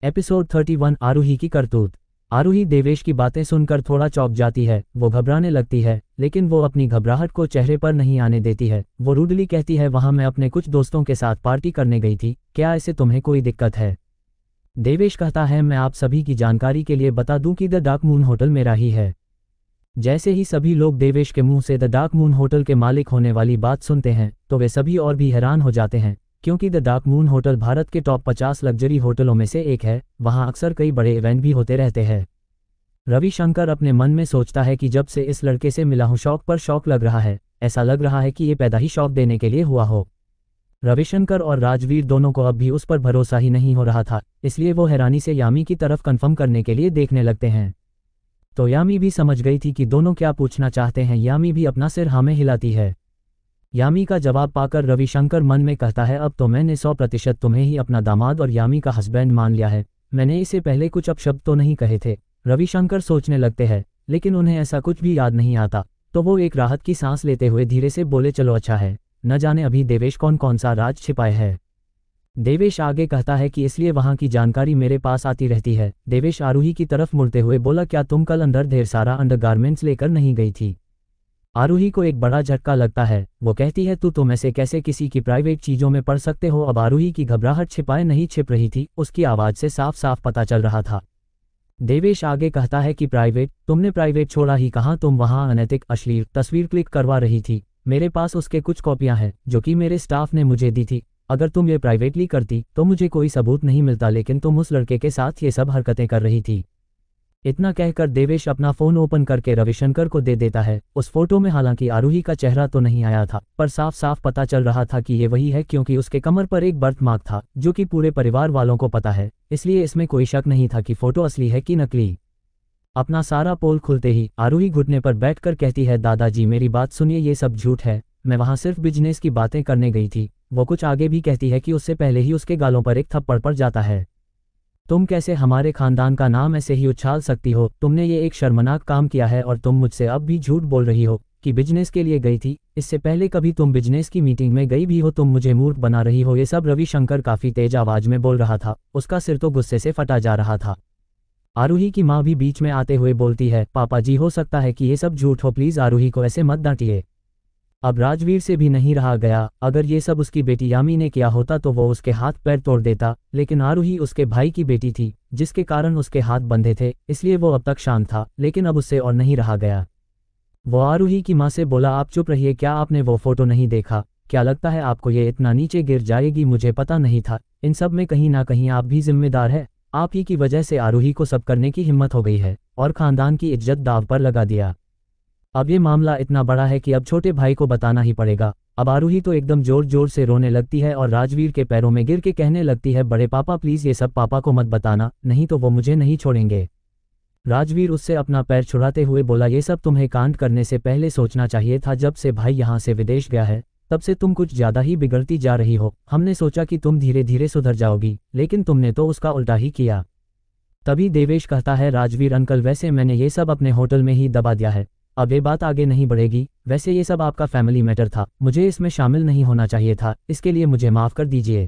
Episode 31 आरूही की करतूत। आरूही देवेश की बातें सुनकर थोड़ा चौंक जाती है। वो घबराने लगती है, लेकिन वो अपनी घबराहट को चेहरे पर नहीं आने देती है। वो रूडली कहती है, वहां मैं अपने कुछ दोस्तों के साथ पार्टी करने गई थी, क्या ऐसे तुम्हें कोई दिक्कत है? देवेश कहता है, मैं आप सभी की जानकारी के लिए बता दूं कि द डार्क मून होटल मेरा ही है। जैसे ही सभी लोग देवेश के मुंह से द डार्क मून होटल के मालिक होने वाली बात सुनते हैं तो वे सभी और भी हैरान हो जाते हैं, क्योंकि the dark moon hotel Bharat के टॉप 50 लग्जरी होटलों में से एक है। वहां अक्सर कई बड़े इवेंट भी होते रहते हैं। रविशंकर अपने मन में सोचता है कि जब से इस लड़के से मिला हूं शौक पर शौक लग रहा है। ऐसा लग रहा है कि ये पैदा ही शौक देने के लिए हुआ हो। रविशंकर और राजवीर दोनों को अब भी उस पर भरोसा ही नहीं हो रहा था, इसलिए वो हैरानी से यामी की तरफ कंफर्म करने के लिए देखने लगते हैं। तो यामी भी समझ गई थी कि दोनों क्या पूछना चाहते हैं। यामी भी अपना सिर हाँ में हिलाती है। यामी का जवाब पाकर रविशंकर मन में कहता है, अब तो मैंने 100% तुम्हें ही अपना दामाद और यामी का हस्बैंड मान लिया है। मैंने इससे पहले कुछ अपशब्द तो नहीं कहे थे। रविशंकर सोचने लगते हैं, लेकिन उन्हें ऐसा कुछ भी याद नहीं आता। तो वो एक राहत की सांस लेते हुए धीरे से बोले, चलो अच्छा है, न जाने अभी देवेश कौन कौन सा राज छिपाए है। देवेश आगे कहता है कि इसलिए वहां की जानकारी मेरे पास आती रहती है। देवेश आरूही की तरफ मुड़ते हुए बोला, क्या तुम कल अंदर ढेर सारा अंडरगारमेंट्स लेकर नहीं गई थी? आरूही को एक बड़ा झटका लगता है। वो कहती है, तुम ऐसे कैसे किसी की प्राइवेट चीजों में पढ़ सकते हो? अब आरूही की घबराहट छिपाए नहीं छिप रही थी, उसकी आवाज से साफ साफ पता चल रहा था। देवेश आगे कहता है कि प्राइवेट? तुमने प्राइवेट छोड़ा ही कहाँ, तुम वहां अनैतिक अश्लील तस्वीर क्लिक करवा रही थी। मेरे पास उसके कुछ कॉपियां हैं जो कि मेरे स्टाफ ने मुझे दी थी। अगर तुम ये प्राइवेटली करती तो मुझे कोई सबूत नहीं मिलता, लेकिन तुम उस लड़के के साथ ये सब हरकतें कर रही थी। इतना कहकर देवेश अपना फोन ओपन करके रविशंकर को दे देता है। उस फोटो में हालांकि आरूही का चेहरा तो नहीं आया था, पर साफ साफ पता चल रहा था कि ये वही है, क्योंकि उसके कमर पर एक बर्थ मार्क था जो कि पूरे परिवार वालों को पता है। इसलिए इसमें कोई शक नहीं था कि फोटो असली है कि नकली। अपना सारा पोल खुलते ही आरूही घुटने पर बैठकर कहती है, दादाजी मेरी बात सुनिए, ये सब झूठ है। मैं वहां सिर्फ बिजनेस की बातें करने गई थी। वो कुछ आगे भी कहती है कि उससे पहले ही उसके गालों पर एक थप्पड़ पड़ जाता है। तुम कैसे हमारे खानदान का नाम ऐसे ही उछाल सकती हो? तुमने ये एक शर्मनाक काम किया है और तुम मुझसे अब भी झूठ बोल रही हो कि बिजनेस के लिए गई थी। इससे पहले कभी तुम बिजनेस की मीटिंग में गई भी हो? तुम मुझे मूर्ख बना रही हो। ये सब रविशंकर काफी तेज आवाज में बोल रहा था। उसका सिर तो गुस्से से फटा जा रहा था। आरूही की माँ भी बीच में आते हुए बोलती है, पापा जी हो सकता है कि ये सब झूठ हो, प्लीज आरूही को ऐसे मत डांटिए। अब राजवीर से भी नहीं रहा गया। अगर ये सब उसकी बेटी यामी ने किया होता तो वो उसके हाथ पैर तोड़ देता, लेकिन आरूही उसके भाई की बेटी थी जिसके कारण उसके हाथ बंधे थे, इसलिए वो अब तक शांत था। लेकिन अब उससे और नहीं रहा गया। वो आरूही की माँ से बोला, आप चुप रहिए, क्या आपने वो फोटो नहीं देखा? क्या लगता है आपको ये इतना नीचे गिर जाएगी? मुझे पता नहीं था। इन सब में कहीं ना कहीं आप भी जिम्मेदार है। आप ही की वजह से आरूही को सब करने की हिम्मत हो गई है और खानदान की इज्जत दाव पर लगा दिया। अब ये मामला इतना बड़ा है कि अब छोटे भाई को बताना ही पड़ेगा। अब आरूही तो एकदम जोर जोर से रोने लगती है और राजवीर के पैरों में गिर के कहने लगती है, बड़े पापा प्लीज ये सब पापा को मत बताना, नहीं तो वो मुझे नहीं छोड़ेंगे। राजवीर उससे अपना पैर छुड़ाते हुए बोला, ये सब तुम्हें कांड करने से पहले सोचना चाहिए था। जब से भाई यहाँ से विदेश गया है तब से तुम कुछ ज्यादा ही बिगड़ती जा रही हो। हमने सोचा कि तुम धीरे धीरे सुधर जाओगी, लेकिन तुमने तो उसका उल्टा ही किया। तभी देवेश कहता है, राजवीर अंकल वैसे मैंने ये सब अपने होटल में ही दबा दिया है। अब ये बात आगे नहीं बढ़ेगी। वैसे ये सब आपका फैमिली मैटर था, मुझे इसमें शामिल नहीं होना चाहिए था, इसके लिए मुझे माफ कर दीजिए।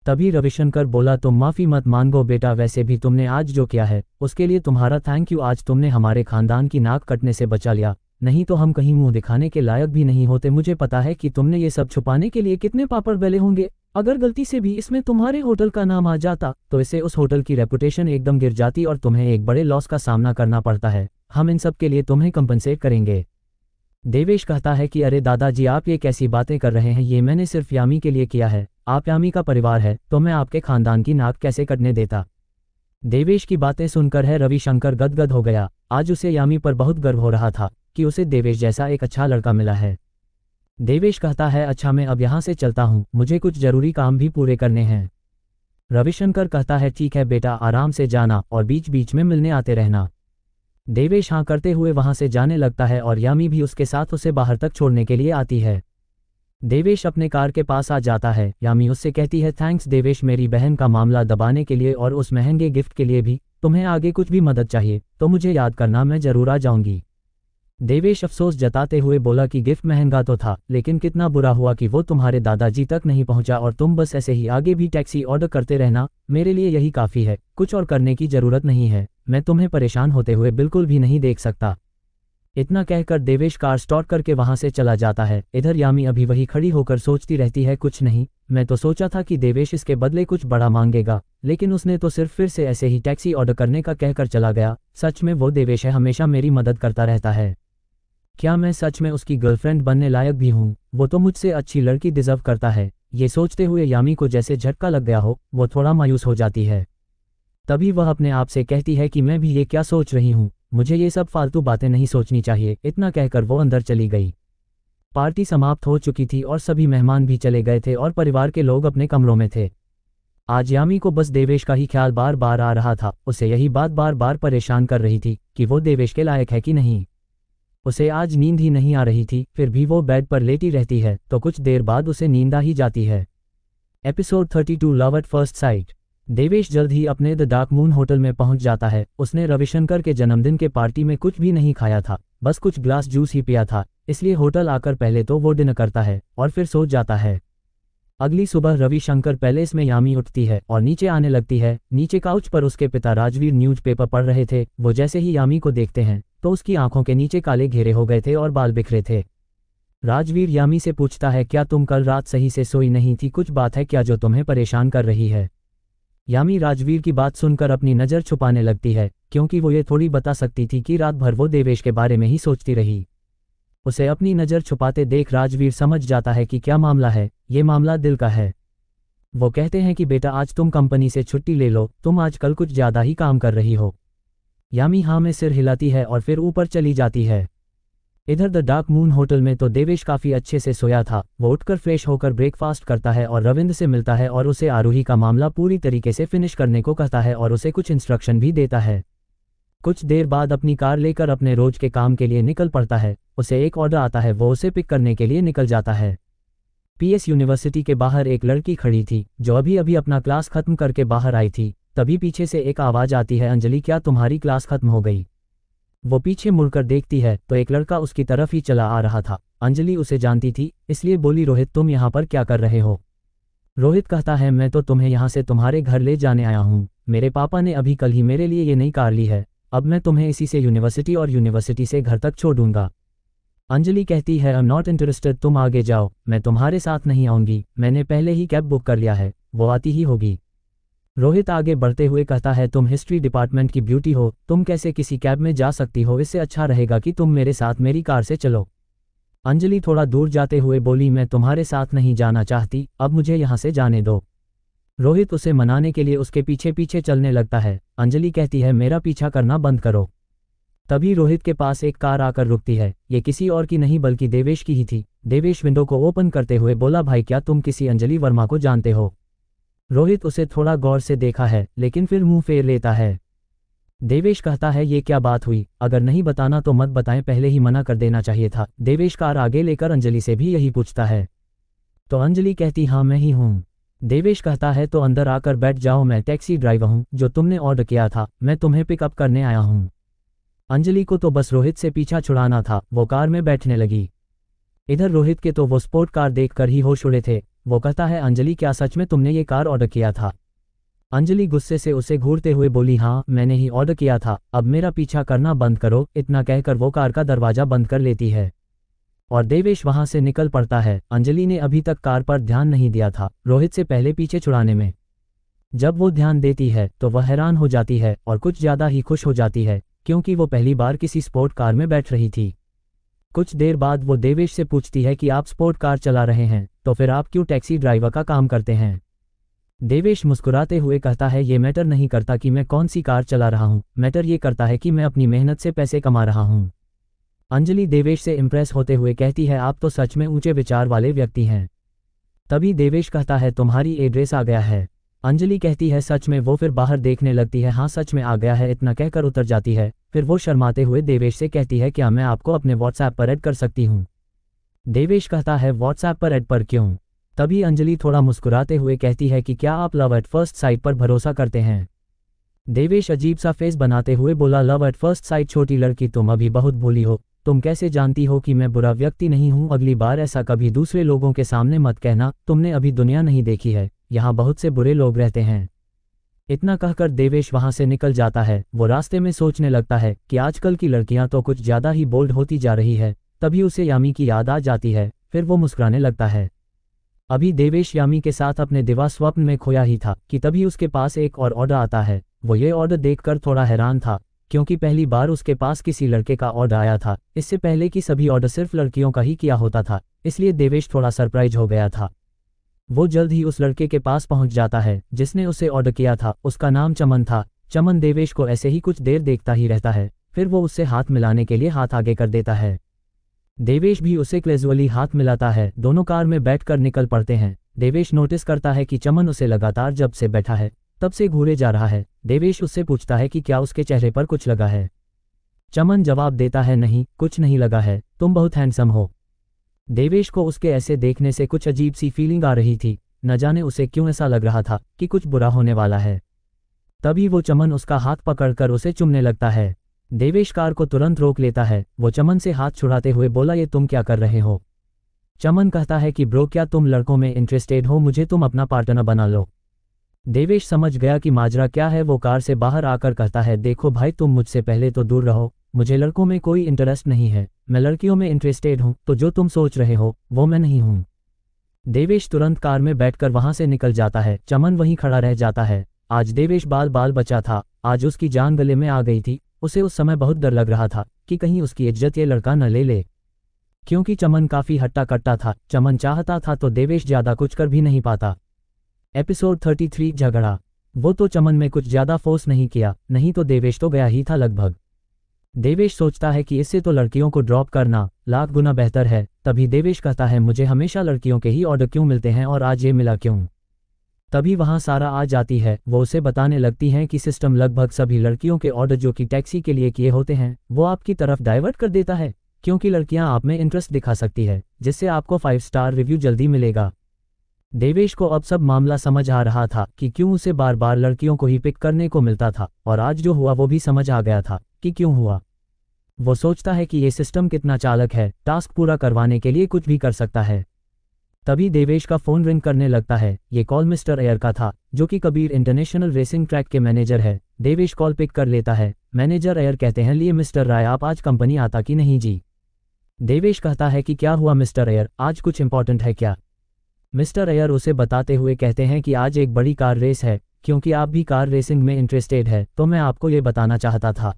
तभी रविशंकर बोला, तुम माफी मत मांगो बेटा, वैसे भी तुमने आज जो किया है उसके लिए तुम्हारा थैंक यू। आज तुमने हमारे खानदान की नाक कटने से बचा लिया, नहीं तो हम कहीं मुंह दिखाने के लायक भी नहीं होते। मुझे पता है कि तुमने ये सब छुपाने के लिए कितने पापड़ बेले होंगे। अगर गलती से भी इसमें तुम्हारे होटल का नाम आ जाता तो इससे उस होटल की रेपुटेशन एकदम गिर जाती और तुम्हें एक बड़े लॉस का सामना करना पड़ता है। हम इन सब के लिए तुम्हें कंपनसेट करेंगे। देवेश कहता है कि अरे दादाजी आप ये कैसी बातें कर रहे हैं, ये मैंने सिर्फ यामी के लिए किया है। आप यामी का परिवार है तो मैं आपके खानदान की नाक कैसे कटने देता। देवेश की बातें सुनकर है रविशंकर गदगद हो गया। आज उसे यामी पर बहुत गर्व हो रहा था कि उसे देवेश जैसा एक अच्छा लड़का मिला है। देवेश कहता है, अच्छा मैं अब यहाँ से चलता हूँ, मुझे कुछ जरूरी काम भी पूरे करने हैं। रविशंकर कहता है, ठीक है बेटा, आराम से जाना और बीच बीच में मिलने आते रहना। देवेश हाँ करते हुए वहां से जाने लगता है और यामी भी उसके साथ उसे बाहर तक छोड़ने के लिए आती है। देवेश अपने कार के पास आ जाता है। यामी उससे कहती है, थैंक्स देवेश मेरी बहन का मामला दबाने के लिए और उस महंगे गिफ्ट के लिए भी। तुम्हें आगे कुछ भी मदद चाहिए तो मुझे याद करना, मैं जरूर आ जाऊंगी। देवेश अफसोस जताते हुए बोला कि गिफ्ट महंगा तो था, लेकिन कितना बुरा हुआ कि वो तुम्हारे दादाजी तक नहीं पहुंचा और तुम बस ऐसे ही आगे भी टैक्सी ऑर्डर करते रहना, मेरे लिए यही काफ़ी है, कुछ और करने की ज़रूरत नहीं है, मैं तुम्हें परेशान होते हुए बिल्कुल भी नहीं देख सकता। इतना कहकर देवेश कार स्टार्ट करके वहां से चला जाता है। इधर यामी अभी वही खड़ी होकर सोचती रहती है, कुछ नहीं, मैं तो सोचा था कि देवेश इसके बदले कुछ बड़ा मांगेगा, लेकिन उसने तो सिर्फ फिर से ऐसे ही टैक्सी ऑर्डर करने का कहकर चला गया। सच में वो देवेश है, हमेशा मेरी मदद करता रहता है। क्या मैं सच में उसकी गर्लफ्रेंड बनने लायक भी हूँ? वो तो मुझसे अच्छी लड़की डिजर्व करता है। ये सोचते हुए यामी को जैसे झटका लग गया हो, वो थोड़ा मायूस हो जाती है। तभी वह अपने आप से कहती है कि मैं भी ये क्या सोच रही हूँ, मुझे ये सब फालतू बातें नहीं सोचनी चाहिए। इतना कहकर वो अंदर चली गई। पार्टी समाप्त हो चुकी थी और सभी मेहमान भी चले गए थे और परिवार के लोग अपने कमरों में थे। आज यामी को बस देवेश का ही ख्याल बार बार आ रहा था। उसे यही बात बार बार परेशान कर रही थी कि वो देवेश के लायक है कि नहीं। उसे आज नींद ही नहीं आ रही थी, फिर भी वो बेड पर लेटी रहती है तो कुछ देर बाद उसे नींद आ ही जाती है। Episode 32 love at first sight. Devesh जल्द ही अपने द डार्क मून होटल में पहुंच जाता है। उसने रविशंकर के जन्मदिन के पार्टी में कुछ भी नहीं खाया था, बस कुछ ग्लास जूस ही पिया था, इसलिए होटल आकर पहले तो वो डिनर करता है और फिर सो जाता है। अगली सुबह रविशंकर पैलेस में यामी उठती है और नीचे आने लगती है। नीचे काउच पर उसके पिता राजवीर न्यूज़पेपर पढ़ रहे थे। वो जैसे ही यामी को देखते हैं तो उसकी आंखों के नीचे काले घेरे हो गए थे और बाल बिखरे थे। राजवीर यामी से पूछता है, क्या तुम कल रात सही से सोई नहीं थी? कुछ बात है क्या जो तुम्हें परेशान कर रही है? यामी राजवीर की बात सुनकर अपनी नज़र छुपाने लगती है, क्योंकि वो ये थोड़ी बता सकती थी कि रात भर वो देवेश के बारे में ही सोचती रही। उसे अपनी नज़र छुपाते देख राजवीर समझ जाता है कि क्या मामला है, ये मामला दिल का है। वो कहते हैं कि बेटा आज तुम कंपनी से छुट्टी ले लो, तुम आजकल कुछ ज़्यादा ही काम कर रही हो। यामी हाँ में सिर हिलाती है और फिर ऊपर चली जाती है। इधर द डार्क मून होटल में तो देवेश काफ़ी अच्छे से सोया था। वो उठकर फ्रेश होकर ब्रेकफास्ट करता है और रविंद्र से मिलता है और उसे आरूही का मामला पूरी तरीके से फिनिश करने को कहता है और उसे कुछ इंस्ट्रक्शन भी देता है। कुछ देर बाद अपनी कार लेकर अपने रोज के काम के लिए निकल पड़ता है। उसे एक ऑर्डर आता है, वो उसे पिक करने के लिए निकल जाता है। पीएस यूनिवर्सिटी के बाहर एक लड़की खड़ी थी जो अभी अभी अपना क्लास खत्म करके बाहर आई थी। तभी पीछे से एक आवाज़ आती है, अंजलि क्या तुम्हारी क्लास खत्म हो गई? वो पीछे मुड़कर देखती है तो एक लड़का उसकी तरफ ही चला आ रहा था। अंजलि उसे जानती थी, इसलिए बोली, रोहित तुम यहाँ पर क्या कर रहे हो? रोहित कहता है, मैं तो तुम्हें यहाँ से तुम्हारे घर ले जाने आया हूँ। मेरे पापा ने अभी कल ही मेरे लिए ये नई कार ली है, अब मैं तुम्हें इसी से यूनिवर्सिटी और यूनिवर्सिटी से घर तक छोड़ दूंगा। अंजलि कहती है, आई एम नॉट इंटरेस्टेड, तुम आगे जाओ, मैं तुम्हारे साथ नहीं आऊँगी, मैंने पहले ही कैब बुक कर लिया है, वो आती ही होगी। रोहित आगे बढ़ते हुए कहता है, तुम हिस्ट्री डिपार्टमेंट की ब्यूटी हो, तुम कैसे किसी कैब में जा सकती हो? इससे अच्छा रहेगा कि तुम मेरे साथ मेरी कार से चलो। अंजलि थोड़ा दूर जाते हुए बोली, मैं तुम्हारे साथ नहीं जाना चाहती, अब मुझे यहाँ से जाने दो। रोहित उसे मनाने के लिए उसके पीछे पीछे चलने लगता है। अंजलि कहती है, मेरा पीछा करना बंद करो। तभी रोहित के पास एक कार आकर रुकती है। ये किसी और की नहीं बल्कि देवेश की ही थी। देवेश विंडो को ओपन करते हुए बोला, भाई क्या तुम किसी अंजलि वर्मा को जानते हो? रोहित उसे थोड़ा गौर से देखा है लेकिन फिर मुंह फेर लेता है। देवेश कहता है, ये क्या बात हुई? अगर नहीं बताना तो मत बताएं, पहले ही मना कर देना चाहिए था। देवेश कार आगे लेकर अंजलि से भी यही पूछता है तो अंजलि कहती, हाँ मैं ही हूँ। देवेश कहता है, तो अंदर आकर बैठ जाओ, मैं टैक्सी ड्राइवर हूँ जो तुमने ऑर्डर किया था, मैं तुम्हें पिकअप करने आया हूँ। अंजलि को तो बस रोहित से पीछा छुड़ाना था, वो कार में बैठने लगी। इधर रोहित के तो वो स्पोर्ट कार देखकर ही होश उड़े थे। वो कहता है, अंजलि क्या सच में तुमने ये कार ऑर्डर किया था? अंजलि गुस्से से उसे घूरते हुए बोली, हाँ मैंने ही ऑर्डर किया था, अब मेरा पीछा करना बंद करो। इतना कहकर वो कार का दरवाजा बंद कर लेती है और देवेश वहां से निकल पड़ता है। अंजलि ने अभी तक कार पर ध्यान नहीं दिया था रोहित से पहले पीछे छुड़ाने में। जब वो ध्यान देती है तो वह हैरान हो जाती है और कुछ ज़्यादा ही खुश हो जाती है, क्योंकि वो पहली बार किसी स्पोर्ट कार में बैठ रही थी। कुछ देर बाद वो देवेश से पूछती है कि आप स्पोर्ट कार चला रहे हैं, तो फिर आप क्यों टैक्सी ड्राइवर का काम करते हैं? देवेश मुस्कुराते हुए कहता है, ये मैटर नहीं करता कि मैं कौन सी कार चला रहा हूँ, मैटर ये करता है कि मैं अपनी मेहनत से पैसे कमा रहा हूँ। अंजलि देवेश से इम्प्रेस होते हुए कहती है, आप तो सच में ऊंचे विचार वाले व्यक्ति हैं। तभी देवेश कहता है, तुम्हारी एड्रेस आ गया है। अंजलि कहती है, सच में? वो फिर बाहर देखने लगती है, हाँ सच में आ गया है। इतना कहकर उतर जाती है। फिर वो शर्माते हुए देवेश से कहती है, क्या मैं आपको अपने व्हाट्सएप पर ऐड कर सकती हूँ? देवेश कहता है, व्हाट्सएप पर ऐड पर क्यों? तभी अंजलि थोड़ा मुस्कुराते हुए कहती है कि क्या आप लव एट फर्स्ट साइट पर भरोसा करते हैं? देवेश अजीब सा फेस बनाते हुए बोला, लव एट फर्स्ट साइट? छोटी लड़की, तुम अभी बहुत भोली हो, तुम कैसे जानती हो कि मैं बुरा व्यक्ति नहीं हूँ? अगली बार ऐसा कभी दूसरे लोगों के सामने मत कहना, तुमने अभी दुनिया नहीं देखी है, यहाँ बहुत से बुरे लोग रहते हैं। इतना कहकर देवेश वहां से निकल जाता है। वो रास्ते में सोचने लगता है कि आजकल की लड़कियां तो कुछ ज्यादा ही बोल्ड होती जा रही है। तभी उसे यामी की याद आ जाती है, फिर वो मुस्कुराने लगता है। अभी देवेश यामी के साथ अपने दिवा स्वप्न में खोया ही था कि तभी उसके पास एक और ऑर्डर आता है। वो ये ऑर्डर देखकर थोड़ा हैरान था, क्योंकि पहली बार उसके पास किसी लड़के का ऑर्डर आया था। इससे पहले की सभी ऑर्डर सिर्फ लड़कियों का ही किया होता था, इसलिए देवेश थोड़ा सरप्राइज हो गया था। वो जल्द ही उस लड़के के पास पहुंच जाता है जिसने उसे ऑर्डर किया था। उसका नाम चमन था। चमन देवेश को ऐसे ही कुछ देर देखता ही रहता है, फिर वो उससे हाथ मिलाने के लिए हाथ आगे कर देता है। देवेश भी उसे कैजुअली हाथ मिलाता है। दोनों कार में बैठकर निकल पड़ते हैं। देवेश नोटिस करता है कि चमन उसे लगातार जब से बैठा है तब से घूरे जा रहा है। देवेश उससे पूछता है कि क्या उसके चेहरे पर कुछ लगा है। चमन जवाब देता है, नहीं, कुछ नहीं लगा है, तुम बहुत हैंडसम हो। देवेश को उसके ऐसे देखने से कुछ अजीब सी फीलिंग आ रही थी। न जाने उसे क्यों ऐसा लग रहा था कि कुछ बुरा होने वाला है। तभी वो चमन उसका हाथ पकड़कर उसे चूमने लगता है। देवेश कार को तुरंत रोक लेता है। वो चमन से हाथ छुड़ाते हुए बोला, ये तुम क्या कर रहे हो? चमन कहता है कि ब्रो, क्या तुम लड़कों में इंटरेस्टेड हो? मुझे तुम अपना पार्टनर बना लो। देवेश समझ गया कि माजरा क्या है। वो कार से बाहर आकर कहता है, देखो भाई, तुम मुझसे पहले तो दूर रहो, मुझे लड़कों में कोई इंटरेस्ट नहीं है, मैं लड़कियों में इंटरेस्टेड हूँ, तो जो तुम सोच रहे हो वो मैं नहीं हूँ। देवेश तुरंत कार में बैठकर वहां से निकल जाता है। चमन वहीं खड़ा रह जाता है। आज देवेश बाल बचा था। आज उसकी जान गले में आ गई थी। उसे उस समय बहुत डर लग रहा था कि कहीं उसकी इज्जत ये लड़का न ले ले, क्योंकि चमन काफी हट्टा कट्टा था। चमन चाहता था तो देवेश ज्यादा कुछ कर भी नहीं पाता। एपिसोड 33 झगड़ा। वो तो चमन में कुछ ज्यादा फोर्स नहीं किया, नहीं तो देवेश तो गया ही था लगभग। देवेश सोचता है कि इससे तो लड़कियों को ड्रॉप करना लाख गुना बेहतर है। तभी देवेश कहता है, मुझे हमेशा लड़कियों के ही ऑर्डर क्यों मिलते हैं और आज ये मिला क्यों? तभी वहां सारा आ जाती है। वो उसे बताने लगती हैं कि सिस्टम लगभग सभी लड़कियों के ऑर्डर जो कि टैक्सी के लिए किए होते हैं वो आपकी तरफ डाइवर्ट कर देता है, क्योंकि लड़कियां आप में इंटरेस्ट दिखा सकती है, जिससे आपको 5 स्टार रिव्यू जल्दी मिलेगा। देवेश को अब सब मामला समझ आ रहा था कि क्यों उसे बार बार लड़कियों को ही पिक करने को मिलता था, और आज जो हुआ वो भी समझ आ गया था कि क्यों हुआ। वो सोचता है कि ये सिस्टम कितना चालाक है, टास्क पूरा करवाने के लिए कुछ भी कर सकता है। तभी देवेश का फोन रिंग करने लगता है। ये कॉल मिस्टर अयर का था, जो कि कबीर इंटरनेशनल रेसिंग ट्रैक के मैनेजर है। देवेश कॉल पिक कर लेता है। मैनेजर अयर कहते हैं, लिए मिस्टर राय, आप आज कंपनी आता कि नहीं जी? देवेश कहता है कि क्या हुआ मिस्टर अयर, आज कुछ इंपॉर्टेंट है क्या? मिस्टर अयर उसे बताते हुए कहते हैं कि आज एक बड़ी कार रेस है, क्योंकि आप भी कार रेसिंग में इंटरेस्टेड है तो मैं आपको ये बताना चाहता था।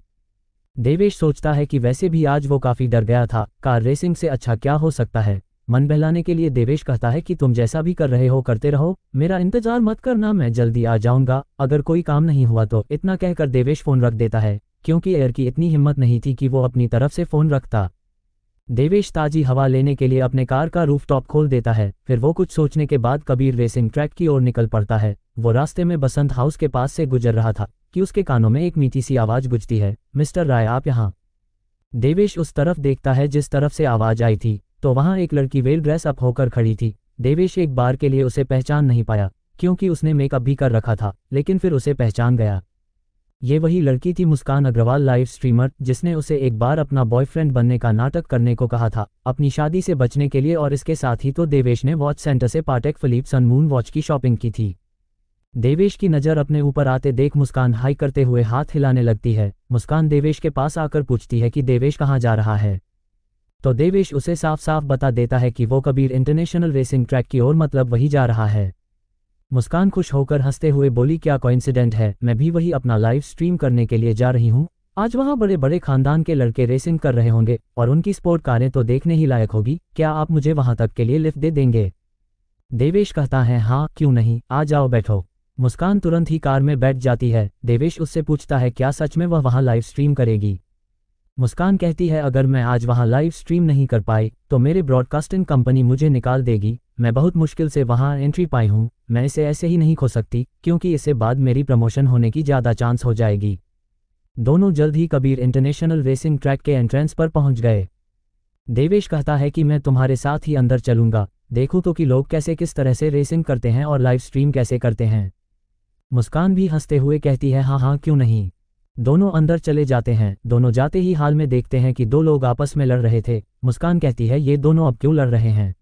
देवेश सोचता है कि वैसे भी आज वो काफी डर गया था, कार रेसिंग से अच्छा क्या हो सकता है। मन बहलाने के लिए देवेश कहता है कि तुम जैसा भी कर रहे हो करते रहो, मेरा इंतजार मत करना, मैं जल्दी आ जाऊंगा, अगर कोई काम नहीं हुआ तो। इतना कहकर देवेश फोन रख देता है, क्योंकि एयर की इतनी हिम्मत नहीं थी कि वो अपनी तरफ से फोन रखता। देवेश ताजी हवा लेने के लिए अपने कार का रूफटॉप खोल देता है। फिर वो कुछ सोचने के बाद कबीर रेसिंग ट्रैक की ओर निकल पड़ता है। वो रास्ते में बसंत हाउस के पास से गुजर रहा था कि उसके कानों में एक मीठी सी आवाज गुजती है, मिस्टर राय, आप यहाँ? देवेश उस तरफ देखता है जिस तरफ से आवाज आई थी, तो वहां एक लड़की वेल ड्रेस अप होकर खड़ी थी। देवेश एक बार के लिए उसे पहचान नहीं पाया, क्योंकि उसने मेकअप भी कर रखा था, लेकिन फिर उसे पहचान गया। ये वही लड़की थी, मुस्कान अग्रवाल, लाइव स्ट्रीमर, जिसने उसे एक बार अपना बॉयफ्रेंड बनने का नाटक करने को कहा था अपनी शादी से बचने के लिए। और इसके साथ ही तो देवेश ने वॉच सेंटर से पाटेक फिलिप सनमून वॉच की शॉपिंग की थी। देवेश की नज़र अपने ऊपर आते देख मुस्कान हाई करते हुए हाथ हिलाने लगती है। मुस्कान देवेश के पास आकर पूछती है कि देवेश कहाँ जा रहा है, तो देवेश उसे साफ साफ बता देता है कि वो कबीर इंटरनेशनल रेसिंग ट्रैक की ओर, मतलब वही जा रहा है। मुस्कान खुश होकर हंसते हुए बोली, क्या कोइंसिडेंट है, मैं भी वही अपना लाइव स्ट्रीम करने के लिए जा रही हूँ। आज वहाँ बड़े बड़े खानदान के लड़के रेसिंग कर रहे होंगे और उनकी स्पोर्ट कारें तो देखने ही लायक होगी, क्या आप मुझे वहाँ तक के लिए लिफ्ट दे देंगे? देवेश कहता है, हाँ क्यों नहीं, आ जाओ बैठो। मुस्कान तुरंत ही कार में बैठ जाती है। देवेश उससे पूछता है, क्या सच में वह वहाँ लाइव स्ट्रीम करेगी? मुस्कान कहती है, अगर मैं आज वहाँ लाइव स्ट्रीम नहीं कर पाई तो मेरे ब्रॉडकास्टिंग कंपनी मुझे निकाल देगी। मैं बहुत मुश्किल से वहाँ एंट्री पाई हूँ, मैं इसे ऐसे ही नहीं खो सकती, क्योंकि इससे बाद मेरी प्रमोशन होने की ज़्यादा चांस हो जाएगी। दोनों जल्द ही कबीर इंटरनेशनल रेसिंग ट्रैक के एंट्रेंस पर पहुँच गए। देवेश कहता है कि मैं तुम्हारे साथ ही अंदर चलूंगा, देखूँ तो कि लोग कैसे किस तरह से रेसिंग करते हैं और लाइव स्ट्रीम कैसे करते हैं। मुस्कान भी हंसते हुए कहती है, हाँ हाँ क्यों नहीं। दोनों अंदर चले जाते हैं। दोनों जाते ही हाल में देखते हैं कि दो लोग आपस में लड़ रहे थे। मुस्कान कहती है ये दोनों अब क्यों लड़ रहे हैं।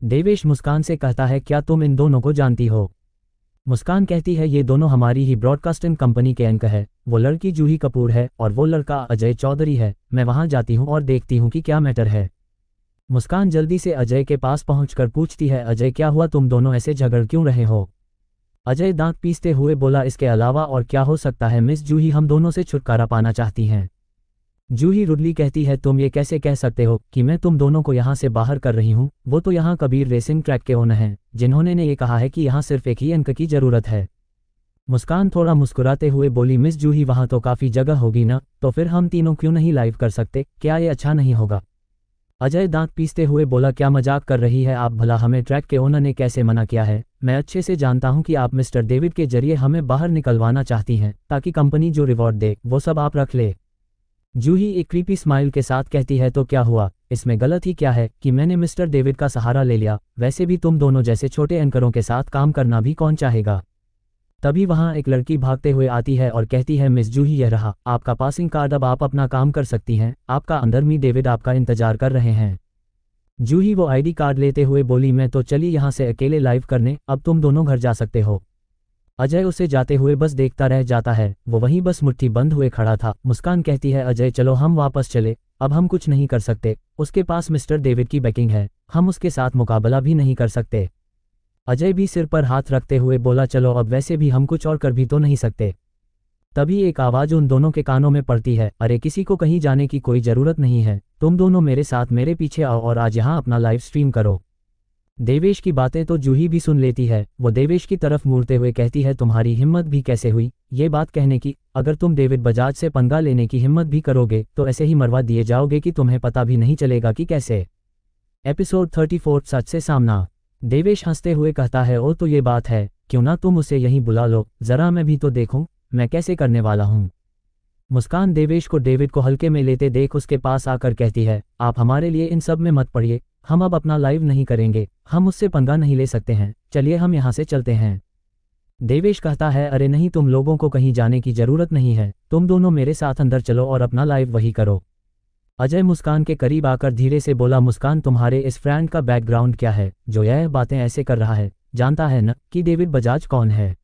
देवेश मुस्कान से कहता है क्या तुम इन दोनों को जानती हो। मुस्कान कहती है ये दोनों हमारी ही ब्रॉडकास्टिंग कंपनी के एंकर है। वो लड़की जूही कपूर है और वो लड़का अजय चौधरी है। मैं वहां जाती हूँ और देखती हूँ कि क्या मैटर है। मुस्कान जल्दी से अजय के पास पहुंचकर पूछती है अजय क्या हुआ, तुम दोनों ऐसे झगड़ क्यों रहे हो। अजय दांत पीसते हुए बोला इसके अलावा और क्या हो सकता है मिस जूही, हम दोनों से छुटकारा पाना चाहती हैं। जूही रुडली कहती है तुम ये कैसे कह सकते हो कि मैं तुम दोनों को यहाँ से बाहर कर रही हूँ। वो तो यहाँ कबीर रेसिंग ट्रैक के ओनर हैं जिन्होंने ने ये कहा है कि यहाँ सिर्फ एक ही अंक की जरूरत है। मुस्कान थोड़ा मुस्कुराते हुए बोली मिस जूही वहाँ तो काफ़ी जगह होगी ना, तो फिर हम तीनों क्यों नहीं लाइव कर सकते, क्या ये अच्छा नहीं होगा। अजय दांत पीसते हुए बोला क्या मजाक कर रही है आप, भला हमें ट्रैक के ओनर ने कैसे मना किया है। मैं अच्छे से जानता हूं कि आप मिस्टर डेविड के जरिए हमें बाहर निकलवाना चाहती हैं ताकि कंपनी जो रिवॉर्ड दे वो सब आप रख ले। जूही एक क्रीपी स्माइल के साथ कहती है तो क्या हुआ, इसमें गलत ही क्या है कि मैंने मिस्टर डेविड का सहारा ले लिया। वैसे भी तुम दोनों जैसे छोटे एंकरों के साथ काम करना भी कौन चाहेगा। तभी वहां एक लड़की भागते हुए आती है और कहती है मिस जूही यह रहा आपका पासिंग कार्ड, अब आप अपना काम कर सकती हैं। आपका अंदर मी डेविड आपका इंतजार कर रहे हैं। जूही वो आईडी कार्ड लेते हुए बोली मैं तो चली यहाँ से अकेले लाइव करने, अब तुम दोनों घर जा सकते हो। अजय उसे जाते हुए बस देखता रह जाता है। वो वहीं बस मुट्ठी बंद हुए खड़ा था। मुस्कान कहती है अजय चलो हम वापस चले, अब हम कुछ नहीं कर सकते। उसके पास मिस्टर डेविड की बैकिंग है, हम उसके साथ मुकाबला भी नहीं कर सकते। अजय भी सिर पर हाथ रखते हुए बोला चलो अब वैसे भी हम कुछ और कर भी तो नहीं सकते। तभी एक आवाज़ उन दोनों के कानों में पड़ती है अरे किसी को कहीं जाने की कोई ज़रूरत नहीं है, तुम दोनों मेरे साथ मेरे पीछे आओ और आज यहाँ अपना लाइव स्ट्रीम करो। देवेश की बातें तो जूही भी सुन लेती है। वो देवेश की तरफ मुड़ते हुए कहती है तुम्हारी हिम्मत भी कैसे हुई ये बात कहने की, अगर तुम डेविड बजाज से पंगा लेने की हिम्मत भी करोगे तो ऐसे ही मरवा दिए जाओगे कि तुम्हें पता भी नहीं चलेगा कि कैसे। एपिसोड 34 सच से सामना। देवेश हंसते हुए कहता है ओ तो ये बात है, क्यों ना तुम उसे यहीं बुला लो, जरा मैं भी तो देखूं मैं कैसे करने वाला हूं। मुस्कान देवेश को डेविड को हल्के में लेते देख उसके पास आकर कहती है आप हमारे लिए इन सब में मत पड़िए, हम अब अपना लाइव नहीं करेंगे, हम उससे पंगा नहीं ले सकते हैं, चलिए हम यहाँ से चलते हैं। देवेश कहता है अरे नहीं तुम लोगों को कहीं जाने की जरूरत नहीं है, तुम दोनों मेरे साथ अंदर चलो और अपना लाइव वही करो। अजय मुस्कान के करीब आकर धीरे से बोला मुस्कान तुम्हारे इस फ्रेंड का बैकग्राउंड क्या है जो यह बातें ऐसे कर रहा है, जानता है न कि डेविड बजाज कौन है।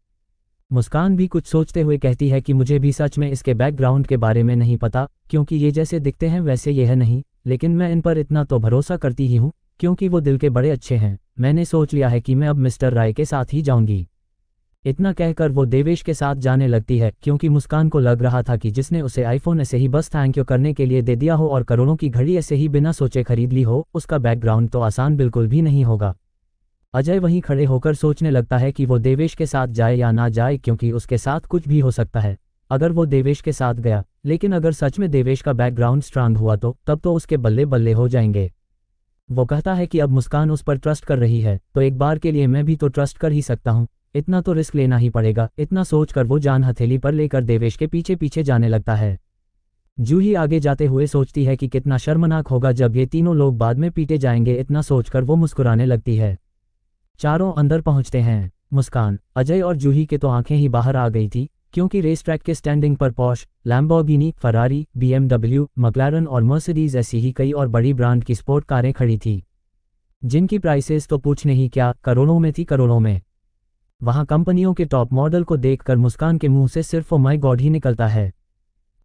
मुस्कान भी कुछ सोचते हुए कहती है कि मुझे भी सच में इसके बैकग्राउंड के बारे में नहीं पता, क्योंकि ये जैसे दिखते हैं वैसे ये है नहीं, लेकिन मैं इन पर इतना तो भरोसा करती ही हूँ क्योंकि वो दिल के बड़े अच्छे हैं। मैंने सोच लिया है कि मैं अब मिस्टर राय के साथ ही जाऊंगी। इतना कहकर वो देवेश के साथ जाने लगती है क्योंकि मुस्कान को लग रहा था कि जिसने उसे आईफोन ऐसे ही बस थैंक यू करने के लिए दे दिया हो और करोड़ों की घड़ी ऐसे ही बिना सोचे खरीद ली हो, उसका बैकग्राउंड तो आसान बिल्कुल भी नहीं होगा। अजय वहीं खड़े होकर सोचने लगता है कि वो देवेश के साथ जाए या ना जाए क्योंकि उसके साथ कुछ भी हो सकता है अगर वो देवेश के साथ गया, लेकिन अगर सच में देवेश का बैकग्राउंड स्ट्रांग हुआ तो तब तो उसके बल्ले बल्ले हो जाएंगे। वो कहता है कि अब मुस्कान उस पर ट्रस्ट कर रही है तो एक बार के लिए मैं भी तो ट्रस्ट कर ही सकता हूँ, इतना तो रिस्क लेना ही पड़ेगा। इतना सोचकर वो जान हथेली पर लेकर देवेश के पीछे पीछे जाने लगता है। जूही आगे जाते हुए सोचती है कि कितना शर्मनाक होगा जब ये तीनों लोग बाद में पीटे जाएंगे, इतना सोचकर वो मुस्कुराने लगती है। चारों अंदर पहुंचते हैं। मुस्कान, अजय और जूही के तो आंखें ही बाहर आ गई थी क्योंकि रेस ट्रैक के स्टैंडिंग पर पॉश, लैम्बोर्गिनी, फरारी, BMW, मक्लारन और मर्सिडीज ऐसी ही कई और बड़ी ब्रांड की स्पोर्ट कारें खड़ी थी जिनकी प्राइसेस तो पूछने ही क्या, करोड़ों में थी, करोड़ों में। वहां कंपनियों के टॉप मॉडल को देखकर मुस्कान के मुंह से सिर्फ ओ माय गॉड ही निकलता है।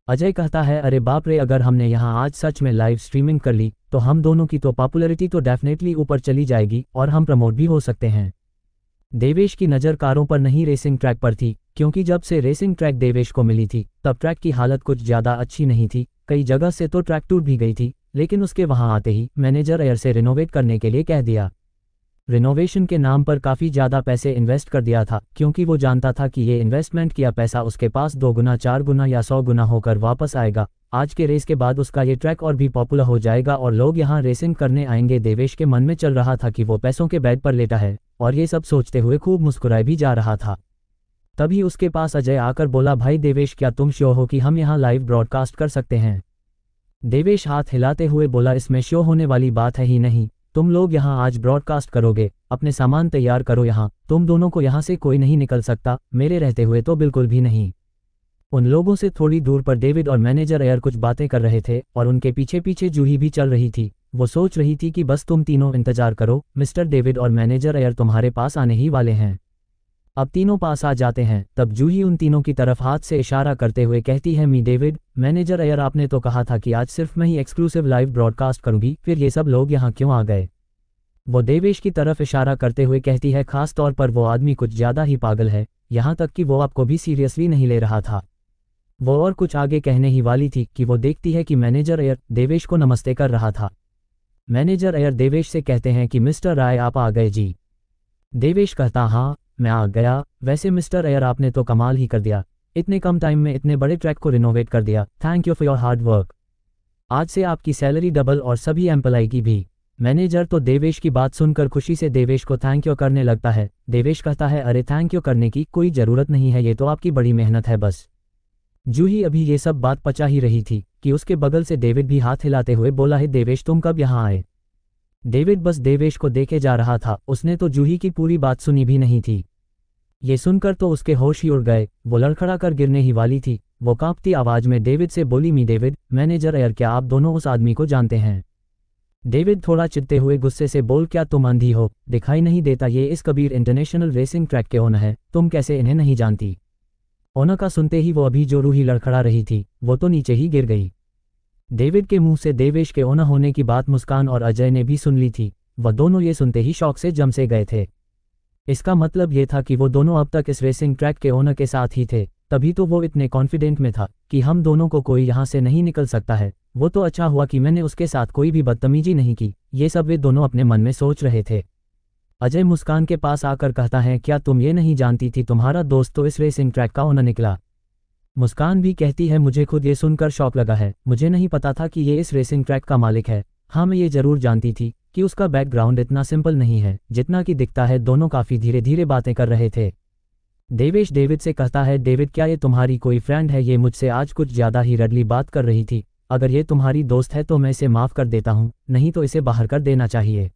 अजय कहता है अरे बाप रे, अगर हमने यहां आज सच में लाइव स्ट्रीमिंग कर ली तो हम दोनों की तो पॉपुलैरिटी तो डेफिनेटली ऊपर चली जाएगी और हम प्रमोट भी हो सकते हैं। देवेश की नज़र कारों पर नहीं रेसिंग ट्रैक पर थी क्योंकि जब से रेसिंग ट्रैक देवेश को मिली थी तब ट्रैक की हालत कुछ ज़्यादा अच्छी नहीं थी, कई जगह से तो ट्रैक टूट भी गई थी, लेकिन उसके वहां आते ही मैनेजर एयर से रिनोवेट करने के लिए कह दिया। रिनोवेशन के नाम पर काफ़ी ज़्यादा पैसे इन्वेस्ट कर दिया था क्योंकि वो जानता था कि ये इन्वेस्टमेंट किया पैसा उसके पास 2 गुना 4 गुना या 100 गुना होकर वापस आएगा। आज के रेस के बाद उसका ये ट्रैक और भी पॉपुलर हो जाएगा और लोग यहाँ रेसिंग करने आएंगे। देवेश के मन में चल रहा था कि वो पैसों के बेड पर लेटा है और ये सब सोचते हुए खूब मुस्कुराए भी जा रहा था। तभी उसके पास अजय आकर बोला भाई देवेश, क्या तुम श्योर हो कि हम यहाँ लाइव ब्रॉडकास्ट कर सकते हैं। देवेश हाथ हिलाते हुए बोला इसमें श्योर होने वाली बात है ही नहीं, तुम लोग यहाँ आज ब्रॉडकास्ट करोगे, अपने सामान तैयार करो, यहाँ तुम दोनों को यहाँ से कोई नहीं निकल सकता, मेरे रहते हुए तो बिल्कुल भी नहीं। उन लोगों से थोड़ी दूर पर डेविड और मैनेजर एयर कुछ बातें कर रहे थे और उनके पीछे पीछे जूही भी चल रही थी। वो सोच रही थी कि बस तुम तीनों इंतजार करो, मिस्टर डेविड और मैनेजर एयर तुम्हारे पास आने ही वाले हैं। अब तीनों पास आ जाते हैं। तब जूही उन तीनों की तरफ हाथ से इशारा करते हुए कहती है, मी डेविड, मैनेजर एयर, आपने तो कहा था कि आज सिर्फ मैं ही एक्सक्लूसिव लाइव ब्रॉडकास्ट करूंगी, फिर ये सब लोग यहाँ क्यों आ गए? वो देवेश की तरफ इशारा करते हुए कहती है, खास तौर पर वो आदमी कुछ ज्यादा ही पागल है, यहाँ तक कि वो आपको भी सीरियसली नहीं ले रहा था। वो और कुछ आगे कहने ही वाली थी कि वो देखती है कि मैनेजर एयर देवेश को नमस्ते कर रहा था। मैनेजर एयर देवेश से कहते हैं कि मिस्टर राय आप आ गए जी। देवेश कहता, हाँ मैं आ गया। वैसे मिस्टर एयर आपने तो कमाल ही कर दिया, इतने कम टाइम में इतने बड़े ट्रैक को रिनोवेट कर दिया। Thank you for your hard work. आज से आपकी सैलरी डबल और सभी एम्प्लॉय की भी। मैनेजर तो देवेश की बात सुनकर खुशी से देवेश को थैंक यू करने लगता है। देवेश कहता है, अरे थैंक यू करने की कोई ज़रूरत नहीं है, ये तो आपकी बड़ी मेहनत है बस। जूही अभी ये सब बात पचा ही रही थी कि उसके बगल से डेविड भी हाथ हिलाते हुए बोला है, देवेश तुम कब यहाँ आए? डेविड बस देवेश को देखे जा रहा था, उसने तो जूही की पूरी बात सुनी भी नहीं थी। ये सुनकर तो उसके होश ही उड़ गए, वो लड़खड़ा कर गिरने ही वाली थी। वो कांपती आवाज में डेविड से बोली, मी डेविड, मैनेजर एयर, क्या आप दोनों उस आदमी को जानते हैं? डेविड थोड़ा चिढ़ते हुए गुस्से से बोल, क्या तुम अंधी हो, दिखाई नहीं देता ये इस कबीर इंटरनेशनल रेसिंग ट्रैक के ओनर है, तुम कैसे इन्हें नहीं जानती? ओनर का सुनते ही वो अभी जो रूही लड़खड़ा रही थी वो तो नीचे ही गिर गई। डेविड के मुंह से देवेश के ओनर होने की बात मुस्कान और अजय ने भी सुन ली थी। वह दोनों ये सुनते ही शौक से जम से गए थे। इसका मतलब ये था कि वो दोनों अब तक इस रेसिंग ट्रैक के ओनर के साथ ही थे, तभी तो वो इतने कॉन्फिडेंट में था कि हम दोनों को कोई यहाँ से नहीं निकल सकता है। वो तो अच्छा हुआ कि मैंने उसके साथ कोई भी बदतमीजी नहीं की, ये सब वे दोनों अपने मन में सोच रहे थे। अजय मुस्कान के पास आकर कहता है, क्या तुम ये नहीं जानती थी तुम्हारा दोस्त तो इस रेसिंग ट्रैक का ओनर निकला? मुस्कान भी कहती है, मुझे खुद ये सुनकर शौक लगा है, मुझे नहीं पता था कि ये इस रेसिंग ट्रैक का मालिक है। हाँ मैं ये जरूर जानती थी कि उसका बैकग्राउंड इतना सिंपल नहीं है जितना कि दिखता है। दोनों काफी धीरे धीरे बातें कर रहे थे। देवेश डेविड से कहता है, डेविड क्या ये तुम्हारी कोई फ्रेंड है? ये मुझसे आज कुछ ज्यादा ही रडली बात कर रही थी। अगर ये तुम्हारी दोस्त है तो मैं इसे माफ कर देता हूँ, नहीं तो इसे बाहर कर देना चाहिए।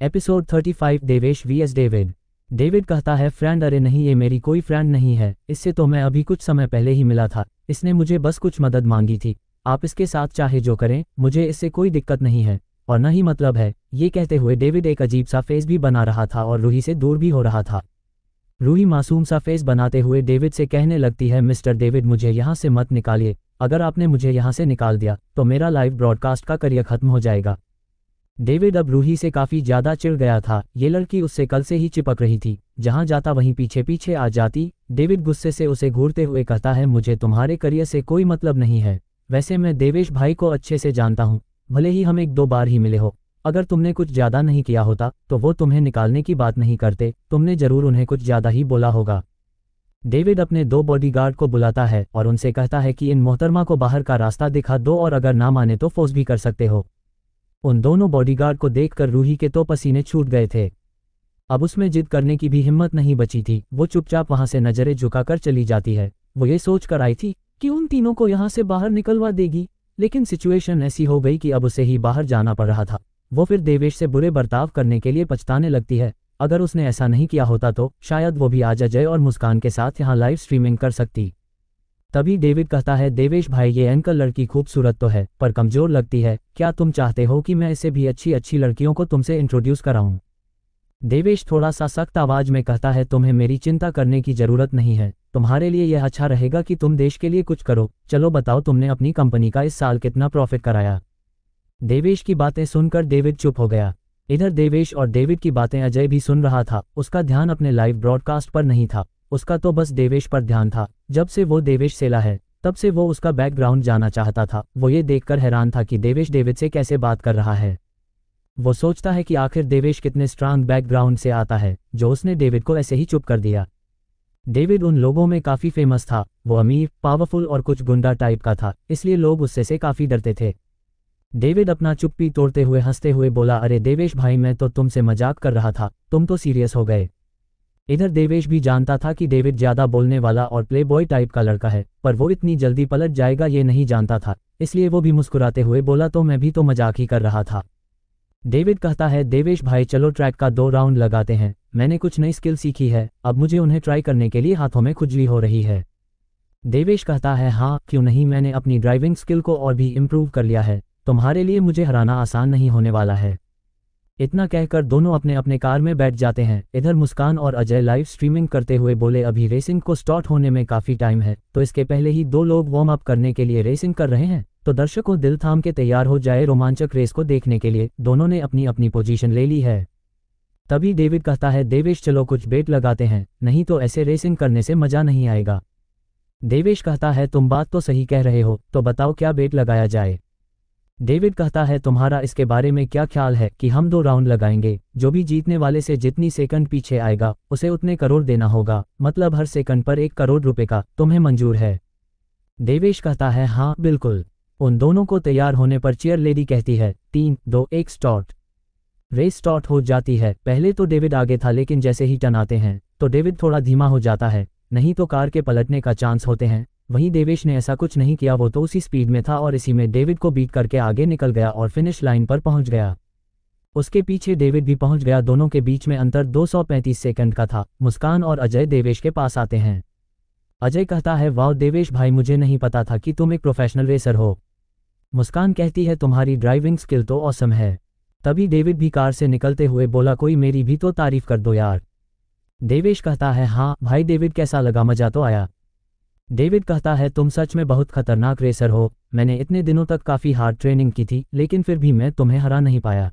Episode 35 Devesh vs David. David कहता है, फ्रेंड? अरे नहीं, ये मेरी कोई फ्रेंड नहीं है, इससे तो मैं अभी कुछ समय पहले ही मिला था। इसने मुझे बस कुछ मदद मांगी थी, आप इसके साथ चाहे जो करें, मुझे इससे कोई दिक्कत नहीं है और न ही मतलब है। ये कहते हुए डेविड एक अजीब सा फेस भी बना रहा था और रूही से दूर भी हो रहा था। रूही मासूम सा फेस बनाते हुए डेविड से कहने लगती है, मिस्टर डेविड मुझे यहाँ से मत निकालिए, अगर आपने मुझे यहाँ से निकाल दिया तो मेरा लाइव ब्रॉडकास्ट का करियर खत्म हो जाएगा। डेविड अब रूही से काफी ज्यादा चिढ़ गया था। ये लड़की उससे कल से ही चिपक रही थी, जहां जाता वहीं पीछे पीछे आ जाती। डेविड गुस्से से उसे घूरते हुए कहता है, मुझे तुम्हारे करियर से कोई मतलब नहीं है। वैसे मैं देवेश भाई को अच्छे से जानता हूँ, भले ही हम एक दो बार ही मिले हो। अगर तुमने कुछ ज्यादा नहीं किया होता तो वो तुम्हें निकालने की बात नहीं करते, तुमने जरूर उन्हें कुछ ज्यादा ही बोला होगा। डेविड अपने 2 बॉडीगार्ड को बुलाता है और उनसे कहता है कि इन मोहतरमा को बाहर का रास्ता दिखा दो और अगर ना माने तो फोर्स भी कर सकते हो। उन दोनों बॉडीगार्ड को देखकर रूही के तो पसीने छूट गए थे। अब उसमें जिद करने की भी हिम्मत नहीं बची थी। वो चुपचाप वहां से नजरें झुकाकर चली जाती है। वो ये सोच कर आई थी कि उन तीनों को यहाँ से बाहर निकलवा देगी, लेकिन सिचुएशन ऐसी हो गई कि अब उसे ही बाहर जाना पड़ रहा था। वो फिर देवेश से बुरे बर्ताव करने के लिए पछताने लगती है। अगर उसने ऐसा नहीं किया होता तो शायद वो भी आज अजय और मुस्कान के साथ यहाँ लाइव स्ट्रीमिंग कर सकती। तभी डेविड कहता है, देवेश भाई ये अंकल लड़की खूबसूरत तो है पर कमजोर लगती है, क्या तुम चाहते हो कि मैं इसे भी अच्छी अच्छी लड़कियों को तुमसे इंट्रोड्यूस कराऊं? देवेश थोड़ा सा सख्त आवाज में कहता है, तुम्हें मेरी चिंता करने की जरूरत नहीं है, तुम्हारे लिए यह अच्छा रहेगा कि तुम देश के लिए कुछ करो। चलो बताओ, तुमने अपनी कंपनी का इस साल कितना प्रॉफिट कराया? देवेश की बातें सुनकर डेविड चुप हो गया। इधर देवेश और डेविड की बातें अजय भी सुन रहा था। उसका ध्यान अपने लाइव ब्रॉडकास्ट पर नहीं था, उसका तो बस देवेश पर ध्यान था। जब से वो देवेश सेला है तब से वो उसका बैकग्राउंड जानना चाहता था। वो ये देखकर हैरान था कि देवेश डेविड से कैसे बात कर रहा है। वो सोचता है कि आखिर देवेश कितने स्ट्रांग बैकग्राउंड से आता है जो उसने डेविड को ऐसे ही चुप कर दिया। डेविड उन लोगों में काफी फेमस था। वो अमीर, पावरफुल और कुछ गुंडा टाइप का था, इसलिए लोग उससे से काफी डरते थे। डेविड अपना चुप्पी तोड़ते हुए हंसते हुए बोला, अरे देवेश भाई मैं तो तुमसे मजाक कर रहा था, तुम तो सीरियस हो गए। इधर देवेश भी जानता था कि डेविड ज्यादा बोलने वाला और प्ले बॉय टाइप का लड़का है, पर वो इतनी जल्दी पलट जाएगा ये नहीं जानता था, इसलिए वो भी मुस्कुराते हुए बोला, तो मैं भी तो मजाक ही कर रहा था। डेविड कहता है, देवेश भाई चलो ट्रैक का 2 राउंड लगाते हैं, मैंने कुछ नई स्किल सीखी है, अब मुझे उन्हें ट्राई करने के लिए हाथों में खुजली हो रही है। देवेश कहता है हाँ क्यों नहीं, मैंने अपनी ड्राइविंग स्किल को और भी इम्प्रूव कर लिया है, तुम्हारे लिए मुझे हराना आसान नहीं होने वाला है। इतना कहकर दोनों अपने अपने कार में बैठ जाते हैं। इधर मुस्कान और अजय लाइव स्ट्रीमिंग करते हुए बोले अभी रेसिंग को स्टार्ट होने में काफ़ी टाइम है, तो इसके पहले ही दो लोग वार्म अप करने के लिए रेसिंग कर रहे हैं, तो दर्शकों दिल थाम के तैयार हो जाए रोमांचक रेस को देखने के लिए। दोनों ने अपनी अपनी पोजीशन ले ली है। तभी डेविड कहता है देवेश चलो कुछ बेट लगाते हैं, नहीं तो ऐसे रेसिंग करने से मज़ा नहीं आएगा। देवेश कहता है तुम बात तो सही कह रहे हो, तो बताओ क्या बेट लगाया जाए। डेविड कहता है तुम्हारा इसके बारे में क्या ख्याल है कि हम 2 राउंड लगाएंगे, जो भी जीतने वाले से जितनी सेकंड पीछे आएगा उसे उतने करोड़ देना होगा, मतलब हर सेकंड पर 1 करोड़ रुपए का। तुम्हें मंजूर है? देवेश कहता है हाँ बिल्कुल। उन दोनों को तैयार होने पर चेयर लेडी कहती है 3, 2, 1 स्टार्ट। रेस स्टार्ट हो जाती है। पहले तो डेविड आगे था, लेकिन जैसे ही टर्न आते हैं तो डेविड थोड़ा धीमा हो जाता है, नहीं तो कार के पलटने का चांस होते हैं। वहीं देवेश ने ऐसा कुछ नहीं किया, वो तो उसी स्पीड में था और इसी में डेविड को बीट करके आगे निकल गया और फिनिश लाइन पर पहुंच गया। उसके पीछे डेविड भी पहुंच गया। दोनों के बीच में अंतर 235 सेकंड का था। मुस्कान और अजय देवेश के पास आते हैं। अजय कहता है वाह देवेश भाई, मुझे नहीं पता था कि तुम एक प्रोफेशनल रेसर हो। मुस्कान कहती है तुम्हारी ड्राइविंग स्किल तो ऑसम है। तभी डेविड भी कार से निकलते हुए बोला कोई मेरी भी तो तारीफ कर दो यार। देवेश कहता है हाँ भाई डेविड कैसा लगा, मजा तो आया। डेविड कहता है तुम सच में बहुत खतरनाक रेसर हो, मैंने इतने दिनों तक काफ़ी हार्ड ट्रेनिंग की थी, लेकिन फिर भी मैं तुम्हें हरा नहीं पाया।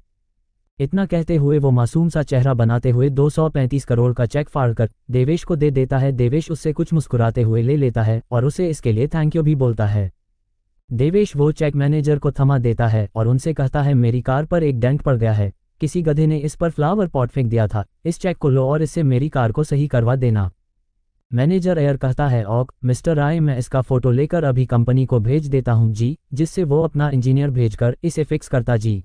इतना कहते हुए वो मासूम सा चेहरा बनाते हुए 235 करोड़ का चेक फाड़कर देवेश को दे देता है। देवेश उससे कुछ मुस्कुराते हुए ले लेता है और उसे इसके लिए थैंक यू भी बोलता है। देवेश वो चेक मैनेजर को थमा देता है और उनसे कहता है मेरी कार पर एक डेंट पड़ गया है, किसी गधे ने इस पर फ्लावर पॉट फेंक दिया था, इस चेक को लो और इससे मेरी कार को सही करवा देना। मैनेजर एयर कहता है ओक मिस्टर राय, मैं इसका फोटो लेकर अभी कंपनी को भेज देता हूं जी, जिससे वो अपना इंजीनियर भेजकर इसे फिक्स करता जी।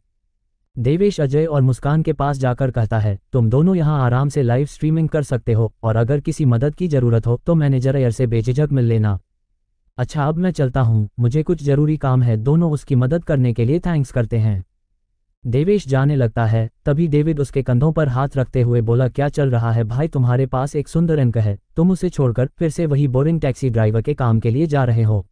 देवेश अजय और मुस्कान के पास जाकर कहता है तुम दोनों यहां आराम से लाइव स्ट्रीमिंग कर सकते हो और अगर किसी मदद की ज़रूरत हो तो मैनेजर एयर से बेझिझक मिल लेना। अच्छा अब मैं चलता हूं, मुझे कुछ ज़रूरी काम है। दोनों उसकी मदद करने के लिए थैंक्स करते हैं। देवेश जाने लगता है। तभी डेविड उसके कंधों पर हाथ रखते हुए बोला क्या चल रहा है भाई, तुम्हारे पास एक सुंदर अंक है, तुम उसे छोड़कर फिर से वही बोरिंग टैक्सी ड्राइवर के काम के लिए जा रहे हो।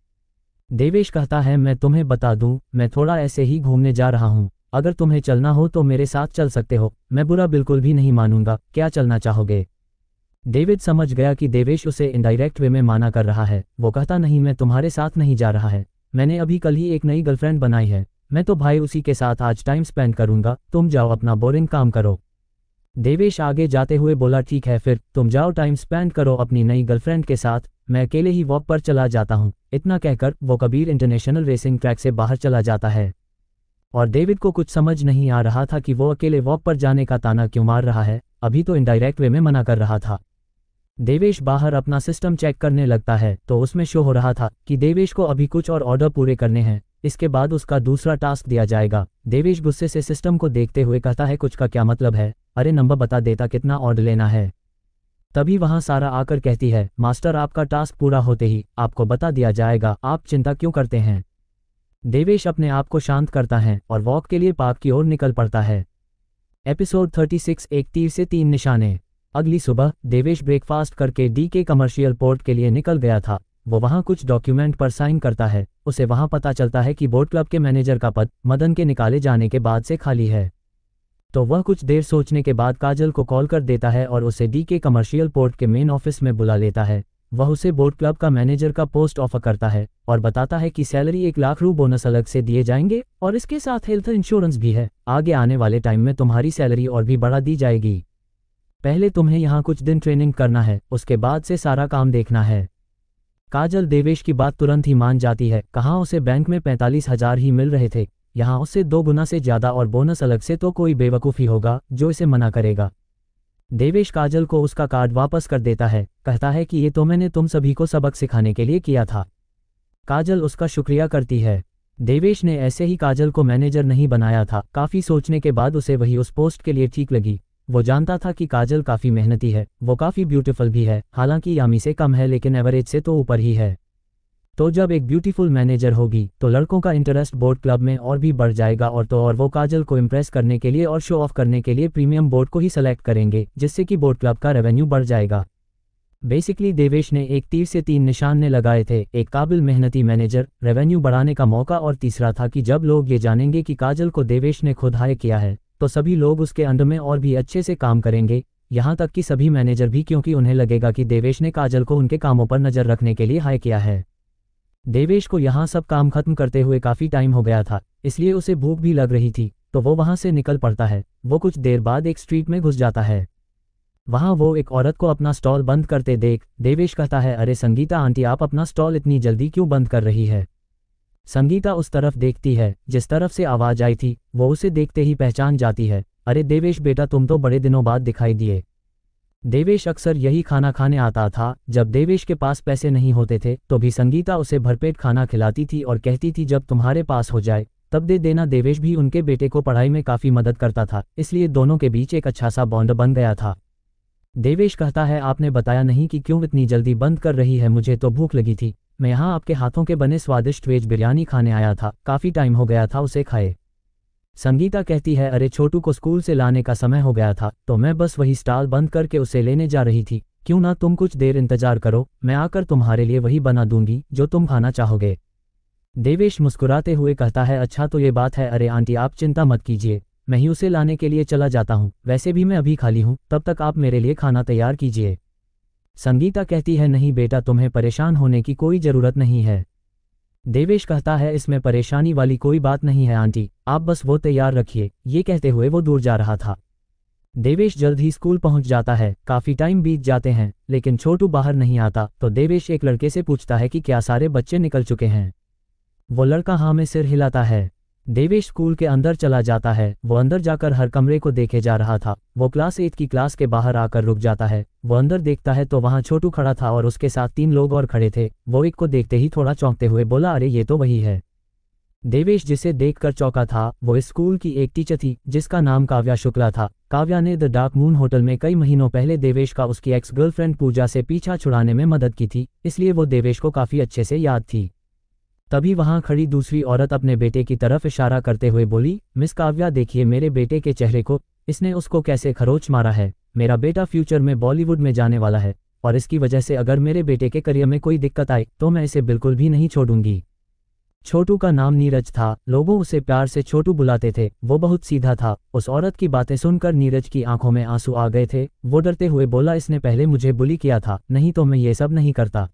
देवेश कहता है मैं तुम्हें बता दूं, मैं थोड़ा ऐसे ही घूमने जा रहा हूं, अगर तुम्हें चलना हो तो मेरे साथ चल सकते हो, मैं बुरा बिल्कुल भी नहीं मानूंगा, क्या चलना चाहोगे। डेविड समझ गया कि देवेश उसे इनडायरेक्ट वे में माना कर रहा है। वो कहता नहीं मैं तुम्हारे साथ नहीं जा रहा है, मैंने अभी कल ही एक नई गर्लफ्रेंड बनाई है, मैं तो भाई उसी के साथ आज टाइम स्पेंड करूंगा, तुम जाओ अपना बोरिंग काम करो। देवेश आगे जाते हुए बोला ठीक है फिर तुम जाओ टाइम स्पेंड करो अपनी नई गर्लफ्रेंड के साथ, मैं अकेले ही वॉक पर चला जाता हूँ। इतना कहकर वो कबीर इंटरनेशनल रेसिंग ट्रैक से बाहर चला जाता है और डेविड को कुछ समझ नहीं आ रहा था कि वो अकेले वॉक पर जाने का ताना क्यों मार रहा है, अभी तो इनडायरेक्ट वे में मना कर रहा था। देवेश बाहर अपना सिस्टम चेक करने लगता है तो उसमें शो हो रहा था कि देवेश को अभी कुछ और ऑर्डर पूरे करने हैं, इसके बाद उसका दूसरा टास्क दिया जाएगा। देवेश गुस्से से सिस्टम को देखते हुए कहता है कुछ का क्या मतलब है, अरे नंबर बता देता कितना ऑर्डर लेना है। तभी वहां सारा आकर कहती है मास्टर आपका टास्क पूरा होते ही आपको बता दिया जाएगा, आप चिंता क्यों करते हैं। देवेश अपने आप को शांत करता है और वॉक के लिए पार्क की ओर निकल पड़ता है। एपिसोड 36 एक तीर से 3 निशाने। अगली सुबह देवेश ब्रेकफास्ट करके डीके कमर्शियल पोर्ट के लिए निकल गया था। वो वहां कुछ डॉक्यूमेंट पर साइन करता है। उसे वहां पता चलता है कि बोट क्लब के मैनेजर का पद मदन के निकाले जाने के बाद से खाली है। तो वह कुछ देर सोचने के बाद काजल को कॉल कर देता है और उसे डीके कमर्शियल पोर्ट के मेन ऑफिस में बुला लेता है। वह उसे बोट क्लब का मैनेजर का पोस्ट ऑफर करता है और बताता है कि सैलरी 1 लाख रू बोनस अलग से दिए जाएंगे और इसके साथ हेल्थ इंश्योरेंस भी है। आगे आने वाले टाइम में तुम्हारी सैलरी और भी बढ़ा दी जाएगी। पहले तुम्हें यहाँ कुछ दिन ट्रेनिंग करना है, उसके बाद से सारा काम देखना है। काजल देवेश की बात तुरंत ही मान जाती है। कहाँ उसे बैंक में 45,000 ही मिल रहे थे, यहाँ उससे 2 गुना से ज़्यादा और बोनस अलग से, तो कोई बेवकूफ़ी होगा जो इसे मना करेगा। देवेश काजल को उसका कार्ड वापस कर देता है, कहता है कि ये तो मैंने तुम सभी को सबक सिखाने के लिए किया था। काजल उसका शुक्रिया करती है। देवेश ने ऐसे ही काजल को मैनेजर नहीं बनाया था, काफ़ी सोचने के बाद उसे वही उस पोस्ट के लिए ठीक लगी। वो जानता था कि काजल काफ़ी मेहनती है, वो काफ़ी ब्यूटीफुल भी है, हालांकि यामी से कम है लेकिन एवरेज से तो ऊपर ही है। तो जब एक ब्यूटीफुल मैनेजर होगी तो लड़कों का इंटरेस्ट बोट क्लब में और भी बढ़ जाएगा और वो काजल को इम्प्रेस करने के लिए और शो ऑफ करने के लिए प्रीमियम बोट को ही सेलेक्ट करेंगे, जिससे कि बोट क्लब का रेवेन्यू बढ़ जाएगा। बेसिकली देवेश ने एक तीर से 3 निशाने लगाए थे, एक काबिल मेहनती मैनेजर, रेवेन्यू बढ़ाने का मौका, और तीसरा था कि जब लोग ये जानेंगे कि काजल को देवेश ने खुद हायर किया है तो सभी लोग उसके अंडर में और भी अच्छे से काम करेंगे, यहाँ तक कि सभी मैनेजर भी, क्योंकि उन्हें लगेगा कि देवेश ने काजल को उनके कामों पर नज़र रखने के लिए हायर किया है। देवेश को यहाँ सब काम खत्म करते हुए काफ़ी टाइम हो गया था, इसलिए उसे भूख भी लग रही थी, तो वो वहाँ से निकल पड़ता है। वो कुछ देर बाद एक स्ट्रीट में घुस जाता है। वहाँ वो एक औरत को अपना स्टॉल बंद करते देख देवेश कहता है, अरे संगीता आंटी, आप अपना स्टॉल इतनी जल्दी क्यों बंद कर रही है? संगीता उस तरफ देखती है जिस तरफ से आवाज़ आई थी, वो उसे देखते ही पहचान जाती है। अरे देवेश बेटा, तुम तो बड़े दिनों बाद दिखाई दिए। देवेश अक्सर यही खाना खाने आता था। जब देवेश के पास पैसे नहीं होते थे तो भी संगीता उसे भरपेट खाना खिलाती थी और कहती थी जब तुम्हारे पास हो जाए तब दे देना। देवेश भी उनके बेटे को पढ़ाई में काफ़ी मदद करता था, इसलिए दोनों के बीच एक अच्छा सा बॉन्ड बन गया था। देवेश कहता है, आपने बताया नहीं कि क्यों इतनी जल्दी बंद कर रही है? मुझे तो भूख लगी थी, मैं यहाँ आपके हाथों के बने स्वादिष्ट वेज बिरयानी खाने आया था, काफ़ी टाइम हो गया था उसे खाए। संगीता कहती है, अरे छोटू को स्कूल से लाने का समय हो गया था तो मैं बस वही स्टॉल बंद करके उसे लेने जा रही थी, क्यों ना तुम कुछ देर इंतजार करो, मैं आकर तुम्हारे लिए वही बना दूंगी जो तुम खाना चाहोगे। देवेश मुस्कुराते हुए कहता है, अच्छा तो ये बात है। अरे आंटी, आप चिंता मत कीजिए, मैं ही उसे लाने के लिए चला जाता हूँ, वैसे भी मैं अभी खाली हूँ, तब तक आप मेरे लिए खाना तैयार कीजिए। संगीता कहती है, नहीं बेटा, तुम्हें परेशान होने की कोई ज़रूरत नहीं है। देवेश कहता है, इसमें परेशानी वाली कोई बात नहीं है आंटी, आप बस वो तैयार रखिए। ये कहते हुए वो दूर जा रहा था। देवेश जल्द ही स्कूल पहुंच जाता है। काफ़ी टाइम बीत जाते हैं लेकिन छोटू बाहर नहीं आता, तो देवेश एक लड़के से पूछता है कि क्या सारे बच्चे निकल चुके हैं। वो लड़का हाँ में सिर हिलाता है। देवेश स्कूल के अंदर चला जाता है। वो अंदर जाकर हर कमरे को देखे जा रहा था। वो क्लास 8 की क्लास के बाहर आकर रुक जाता है। वो अंदर देखता है तो वहाँ छोटू खड़ा था और उसके साथ 3 लोग और खड़े थे। वो एक को देखते ही थोड़ा चौंकते हुए बोला, अरे ये तो वही है। देवेश जिसे देखकर चौंका था वो इस स्कूल की एक टीचर थी जिसका नाम काव्या शुक्ला था। काव्या ने द डार्क मून होटल में कई महीनों पहले देवेश का उसकी एक्स गर्लफ्रेंड पूजा से पीछा छुड़ाने में मदद की थी, इसलिए वो देवेश को काफ़ी अच्छे से याद थी। तभी वहां खड़ी दूसरी औरत अपने बेटे की तरफ इशारा करते हुए बोली, मिस काव्या देखिए मेरे बेटे के चेहरे को, इसने उसको कैसे खरोच मारा है। मेरा बेटा फ्यूचर में बॉलीवुड में जाने वाला है और इसकी वजह से अगर मेरे बेटे के करियर में कोई दिक्कत आए तो मैं इसे बिल्कुल भी नहीं छोड़ूंगी। छोटू का नाम नीरज था, लोगों उसे प्यार से छोटू बुलाते थे। वो बहुत सीधा था। उस औरत की बातें सुनकर नीरज की आंखों में आंसू आ गए थे। वो डरते हुए बोला, इसने पहले मुझे बुली किया था, नहीं तो मैं ये सब नहीं करता।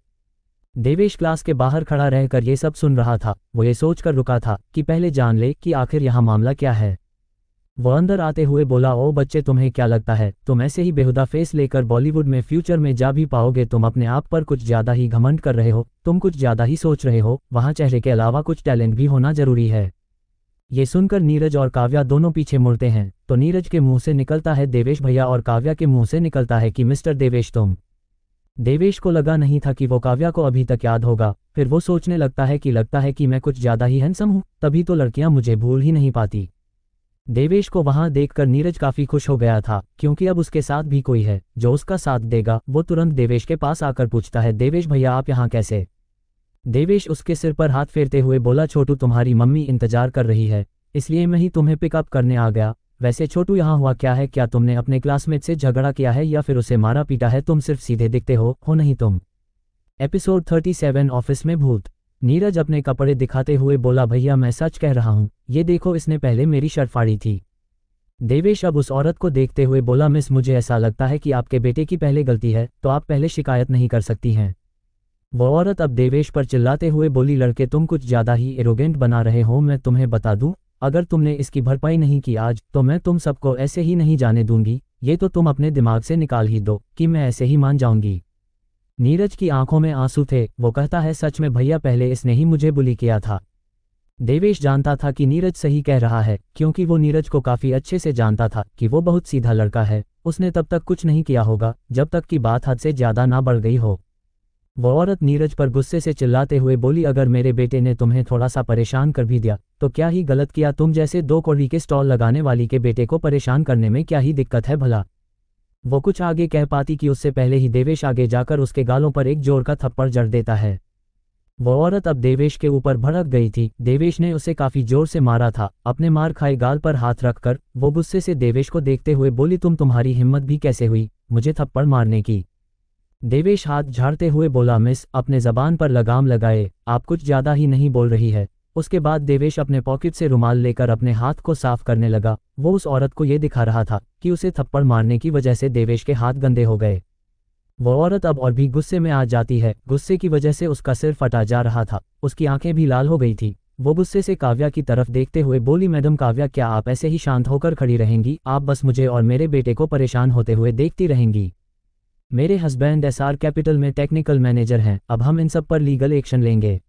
देवेश क्लास के बाहर खड़ा रहकर ये सब सुन रहा था। वो ये सोचकर रुका था कि पहले जान ले कि आखिर यहाँ मामला क्या है। वो अंदर आते हुए बोला, ओ बच्चे, तुम्हें क्या लगता है तुम ऐसे ही बेहुदा फेस लेकर बॉलीवुड में फ्यूचर में जा भी पाओगे? तुम अपने आप पर कुछ ज़्यादा ही घमंड कर रहे हो, तुम कुछ ज़्यादा ही सोच रहे हो। वहाँ चेहरे के अलावा कुछ टैलेंट भी होना जरूरी है। ये सुनकर नीरज और काव्या दोनों पीछे मुड़ते हैं तो नीरज के मुंह से निकलता है देवेश भैया और काव्या के मुंह से निकलता है कि मिस्टर देवेश तुम। देवेश को लगा नहीं था कि वो काव्या को अभी तक याद होगा। फिर वो सोचने लगता है कि मैं कुछ ज़्यादा ही हैंडसम हूँ, तभी तो लड़कियां मुझे भूल ही नहीं पाती। देवेश को वहां देखकर नीरज काफ़ी खुश हो गया था क्योंकि अब उसके साथ भी कोई है जो उसका साथ देगा। वो तुरंत देवेश के पास आकर पूछता है, देवेश भैया आप यहाँ कैसे? देवेश उसके सिर पर हाथ फेरते हुए बोला, छोटू तुम्हारी मम्मी इंतजार कर रही है, इसलिए मैं ही तुम्हें पिकअप करने आ गया। वैसे छोटू यहाँ हुआ क्या है? क्या तुमने अपने क्लासमेट से झगड़ा किया है या फिर उसे मारा पीटा है? तुम सिर्फ सीधे दिखते हो नहीं तुम। एपिसोड 37 ऑफिस में भूत। नीरज अपने कपड़े दिखाते हुए बोला, भैया मैं सच कह रहा हूँ, ये देखो इसने पहले मेरी शर्ट फाड़ी थी। देवेश अब उस औरत को देखते हुए बोला, मिस मुझे ऐसा लगता है कि आपके बेटे की पहले गलती है तो आप पहले शिकायत नहीं कर सकती हैं। वो औरत अब देवेश पर चिल्लाते हुए बोली, लड़के तुम कुछ ज़्यादा ही एरोगेंट बना रहे हो। मैं तुम्हें बता दूं, अगर तुमने इसकी भरपाई नहीं की आज तो मैं तुम सबको ऐसे ही नहीं जाने दूंगी। ये तो तुम अपने दिमाग से निकाल ही दो कि मैं ऐसे ही मान जाऊंगी। नीरज की आंखों में आंसू थे। वो कहता है, सच में भैया पहले इसने ही मुझे बुली किया था। देवेश जानता था कि नीरज सही कह रहा है क्योंकि वो नीरज को काफ़ी अच्छे से जानता था कि वो बहुत सीधा लड़का है। उसने तब तक कुछ नहीं किया होगा जब तक कि बात हद से ज़्यादा ना बढ़ गई हो। वो औरत नीरज पर गुस्से से चिल्लाते हुए बोली, अगर मेरे बेटे ने तुम्हें थोड़ा सा परेशान कर भी दिया तो क्या ही गलत किया? तुम जैसे 2 कौड़ी के स्टॉल लगाने वाली के बेटे को परेशान करने में क्या ही दिक्कत है भला? वो कुछ आगे कह पाती कि उससे पहले ही देवेश आगे जाकर उसके गालों पर एक जोर का थप्पड़ जड़ देता है। वो औरत अब देवेश के ऊपर भड़क गई थी। देवेश ने उसे काफ़ी जोर से मारा था। अपने मार खाए गाल पर हाथ रखकर वो गुस्से से देवेश को देखते हुए बोली, तुम्हारी हिम्मत भी कैसे हुई मुझे थप्पड़ मारने की? देवेश हाथ झाड़ते हुए बोला, मिस, अपने जबान पर लगाम लगाए, आप कुछ ज्यादा ही नहीं बोल रही है। उसके बाद देवेश अपने पॉकेट से रुमाल लेकर अपने हाथ को साफ करने लगा। वो उस औरत को ये दिखा रहा था कि उसे थप्पड़ मारने की वजह से देवेश के हाथ गंदे हो गए। वो औरत अब और भी गुस्से में आ जाती है। गुस्से की वजह से उसका सिर फटा जा रहा था, उसकी आंखें भी लाल हो गई थी। वो गुस्से से काव्या की तरफ देखते हुए बोली, मैडम काव्या, क्या आप ऐसे ही शांत होकर खड़ी रहेंगी? आप बस मुझे और मेरे बेटे को परेशान होते हुए देखती रहेंगी। मेरे हस्बैंड एसआर कैपिटल में टेक्निकल मैनेजर हैं, अब हम इन सब पर लीगल एक्शन लेंगे।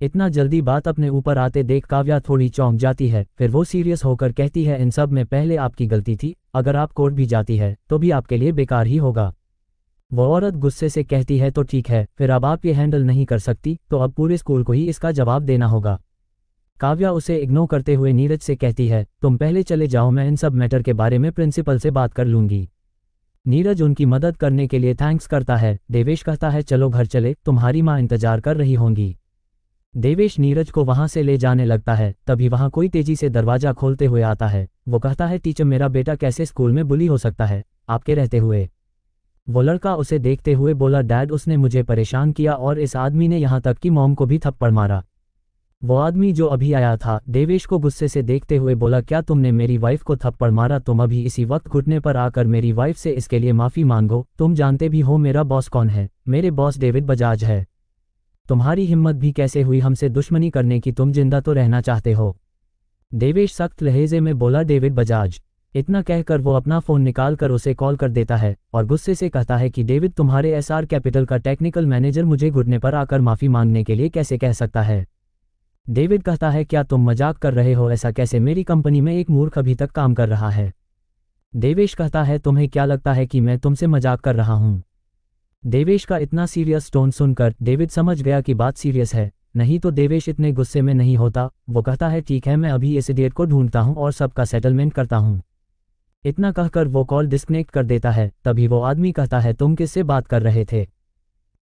इतना जल्दी बात अपने ऊपर आते देख काव्या थोड़ी चौंक जाती है। फिर वो सीरियस होकर कहती है, इन सब में पहले आपकी गलती थी, अगर आप कोर्ट भी जाती है तो भी आपके लिए बेकार ही होगा। वो औरत गुस्से से कहती है, तो ठीक है, फिर अब आप ये हैंडल नहीं कर सकती तो अब पूरे स्कूल को ही इसका जवाब देना होगा। काव्या उसे इग्नोर करते हुए नीरज से कहती है, तुम पहले चले जाओ, मैं इन सब मैटर के बारे में प्रिंसिपल से बात कर लूंगी। नीरज उनकी मदद करने के लिए थैंक्स करता है। देवेश कहता है, चलो घर चले, तुम्हारी माँ इंतजार कर रही होंगी। देवेश नीरज को वहां से ले जाने लगता है, तभी वहां कोई तेजी से दरवाजा खोलते हुए आता है। वो कहता है, टीचर, मेरा बेटा कैसे स्कूल में बुली हो सकता है आपके रहते हुए? वो लड़का उसे देखते हुए बोला, डैड, उसने मुझे परेशान किया और इस आदमी ने यहाँ तक कि मॉम को भी थप्पड़ मारा। वो आदमी जो अभी आया था देवेश को गुस्से से देखते हुए बोला, क्या तुमने मेरी वाइफ को थप्पड़ मारा? तुम अभी इसी वक्त घुटने पर आकर मेरी वाइफ से इसके लिए माफी मांगो। तुम जानते भी हो मेरा बॉस कौन है? मेरे बॉस डेविड बजाज है। तुम्हारी हिम्मत भी कैसे हुई हमसे दुश्मनी करने की? तुम जिंदा तो रहना चाहते हो? देवेश सख्त लहजे में बोला, डेविड बजाज। इतना कहकर वो अपना फोन निकाल कर उसे कॉल कर देता है और गुस्से से कहता है कि डेविड, तुम्हारे एसआर कैपिटल का टेक्निकल मैनेजर मुझे घुटने पर आकर माफी मांगने के लिए कैसे कह सकता है? डेविड कहता है, क्या तुम मजाक कर रहे हो? ऐसा कैसे? मेरी कंपनी में एक मूर्ख अभी तक काम कर रहा है। देवेश कहता है, तुम्हें क्या लगता है कि मैं तुमसे मजाक कर रहा हूं? देवेश का इतना सीरियस टोन सुनकर डेविड समझ गया कि बात सीरियस है, नहीं तो देवेश इतने गुस्से में नहीं होता। वो कहता है, ठीक है, मैं अभी इस इडियट को ढूंढता हूं और सबका सेटलमेंट करता हूं। इतना कहकर वो कॉल डिस्कनेक्ट कर देता है। तभी वो आदमी कहता है, तुम किससे बात कर रहे थे?